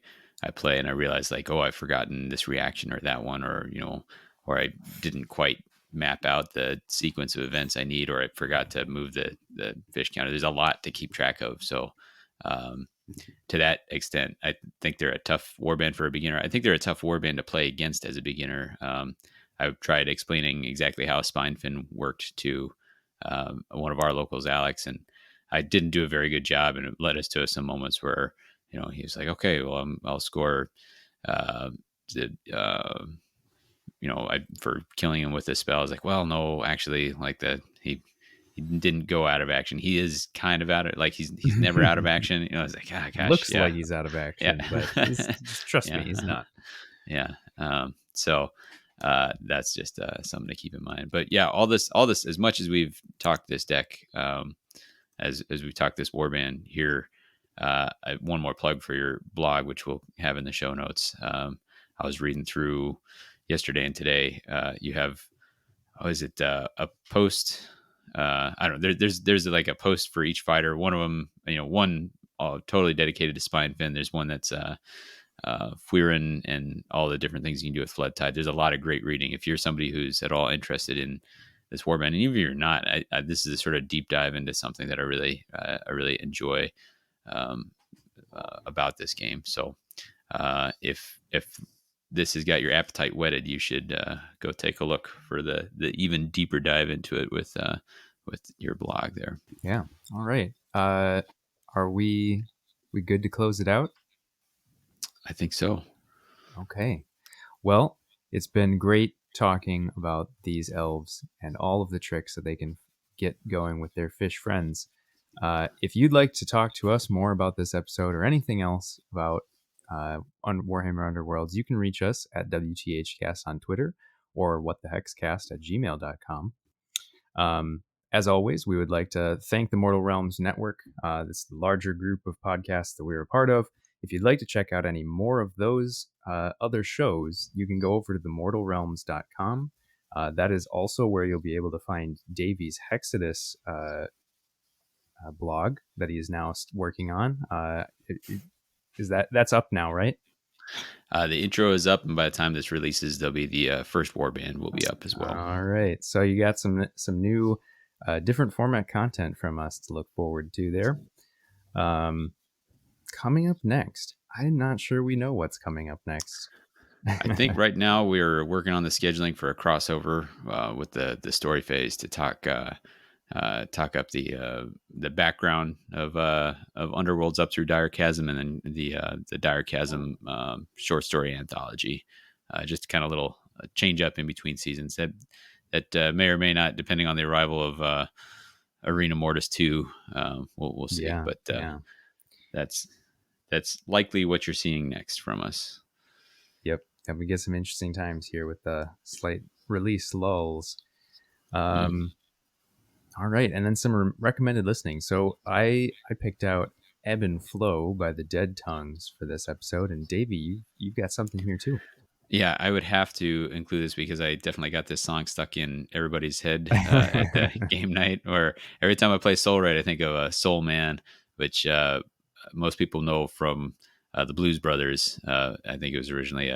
[SPEAKER 1] play and I realize like, oh, I've forgotten this reaction or that one, or or I didn't quite map out the sequence of events I need, or I forgot to move the fish counter. There's a lot to keep track of. So um, to that extent, I think they're a tough warband for a beginner. I think they're a tough warband to play against as a beginner. I've tried explaining exactly how Spinefin worked to one of our locals, Alex, and I didn't do a very good job, and it led us to some moments where he was like, "Okay, well, I'll score uh, the for killing him with this spell." I was like, "Well, no, actually, like he didn't go out of action. He is kind of out of like he's never out of action." I was like, "Ah, gosh,
[SPEAKER 2] Looks
[SPEAKER 1] yeah,
[SPEAKER 2] like he's out of
[SPEAKER 1] yeah,
[SPEAKER 2] action, but trust me,
[SPEAKER 1] yeah,
[SPEAKER 2] he's not.
[SPEAKER 1] yeah." So that's just something to keep in mind. But yeah, all this, as much as we've talked this deck, as we've talked this warband here, one more plug for your blog, which we'll have in the show notes. I was reading through yesterday and today. You have, is it a post? I don't know. There's like a post for each fighter. One of them, one totally dedicated to Spinefin. There's one that's Fuirin and all the different things you can do with Flood Tide. There's a lot of great reading. If you're somebody who's at all interested in this warband, and even if you're not, this is a sort of deep dive into something that I really enjoy about this game. So if this has got your appetite whetted, you should go take a look for the even deeper dive into it with your blog there.
[SPEAKER 2] Yeah. All right. Are we good to close it out?
[SPEAKER 1] I think so.
[SPEAKER 2] Okay. Well, it's been great talking about these elves and all of the tricks that they can get going with their fish friends. If you'd like to talk to us more about this episode or anything else about on Warhammer Underworlds, you can reach us at WTHcast on Twitter or whatthehexcast@gmail.com. As always, we would like to thank the Mortal Realms Network, this larger group of podcasts that we're a part of. If you'd like to check out any more of those other shows, you can go over to themortalrealms.com. That is also where you'll be able to find Davy's HEXODUS blog that he is now working on. That's up now, right?
[SPEAKER 1] The intro is up, and by the time this releases, there'll be the first warband will be up as well.
[SPEAKER 2] All right, so you got some new different format content from us to look forward to there. Coming up next, I'm not sure we know what's coming up next.
[SPEAKER 1] I think right now we're working on the scheduling for a crossover with the story phase to talk talk up the background of Underworlds up through Dire Chasm, and then the Dire Chasm short story anthology. Just kind of little change up in between seasons that may or may not, depending on the arrival of Arena Mortis 2. We'll see.
[SPEAKER 2] Yeah,
[SPEAKER 1] But
[SPEAKER 2] yeah.
[SPEAKER 1] that's likely what you're seeing next from us.
[SPEAKER 2] Yep. And we get some interesting times here with the slight release lulls. All right, and then some recommended listening. So I picked out Ebb and Flow by the Dead Tongues for this episode, and Davey, you've got something here too.
[SPEAKER 1] Yeah, I would have to include this because I definitely got this song stuck in everybody's head at the game night. Or every time I play Soulraid, I think of Soul Man, which most people know from the Blues Brothers. I think it was originally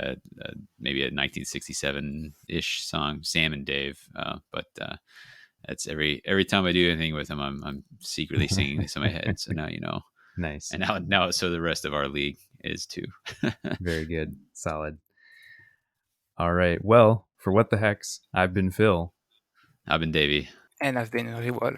[SPEAKER 1] maybe a 1967-ish song, Sam and Dave. But that's every time I do anything with them, I'm secretly singing this in my head. So now you know.
[SPEAKER 2] Nice.
[SPEAKER 1] And now so the rest of our league is too.
[SPEAKER 2] Very good. Solid. All right. Well, for What the Hex, I've been Phil.
[SPEAKER 1] I've been Davey.
[SPEAKER 3] And I've been really well.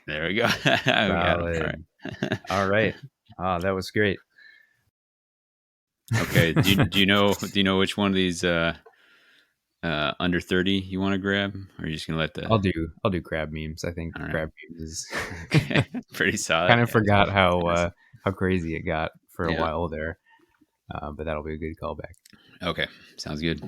[SPEAKER 1] There we go.
[SPEAKER 2] All right. Oh, that was great.
[SPEAKER 1] Okay. Do you know which one of these under 30 you want to grab, or are you just gonna let the?
[SPEAKER 2] I'll do crab memes. I think crab memes is
[SPEAKER 1] okay. Pretty solid.
[SPEAKER 2] Kind of forgot how crazy it got for a while there, but that'll be a good callback.
[SPEAKER 1] Okay, sounds good.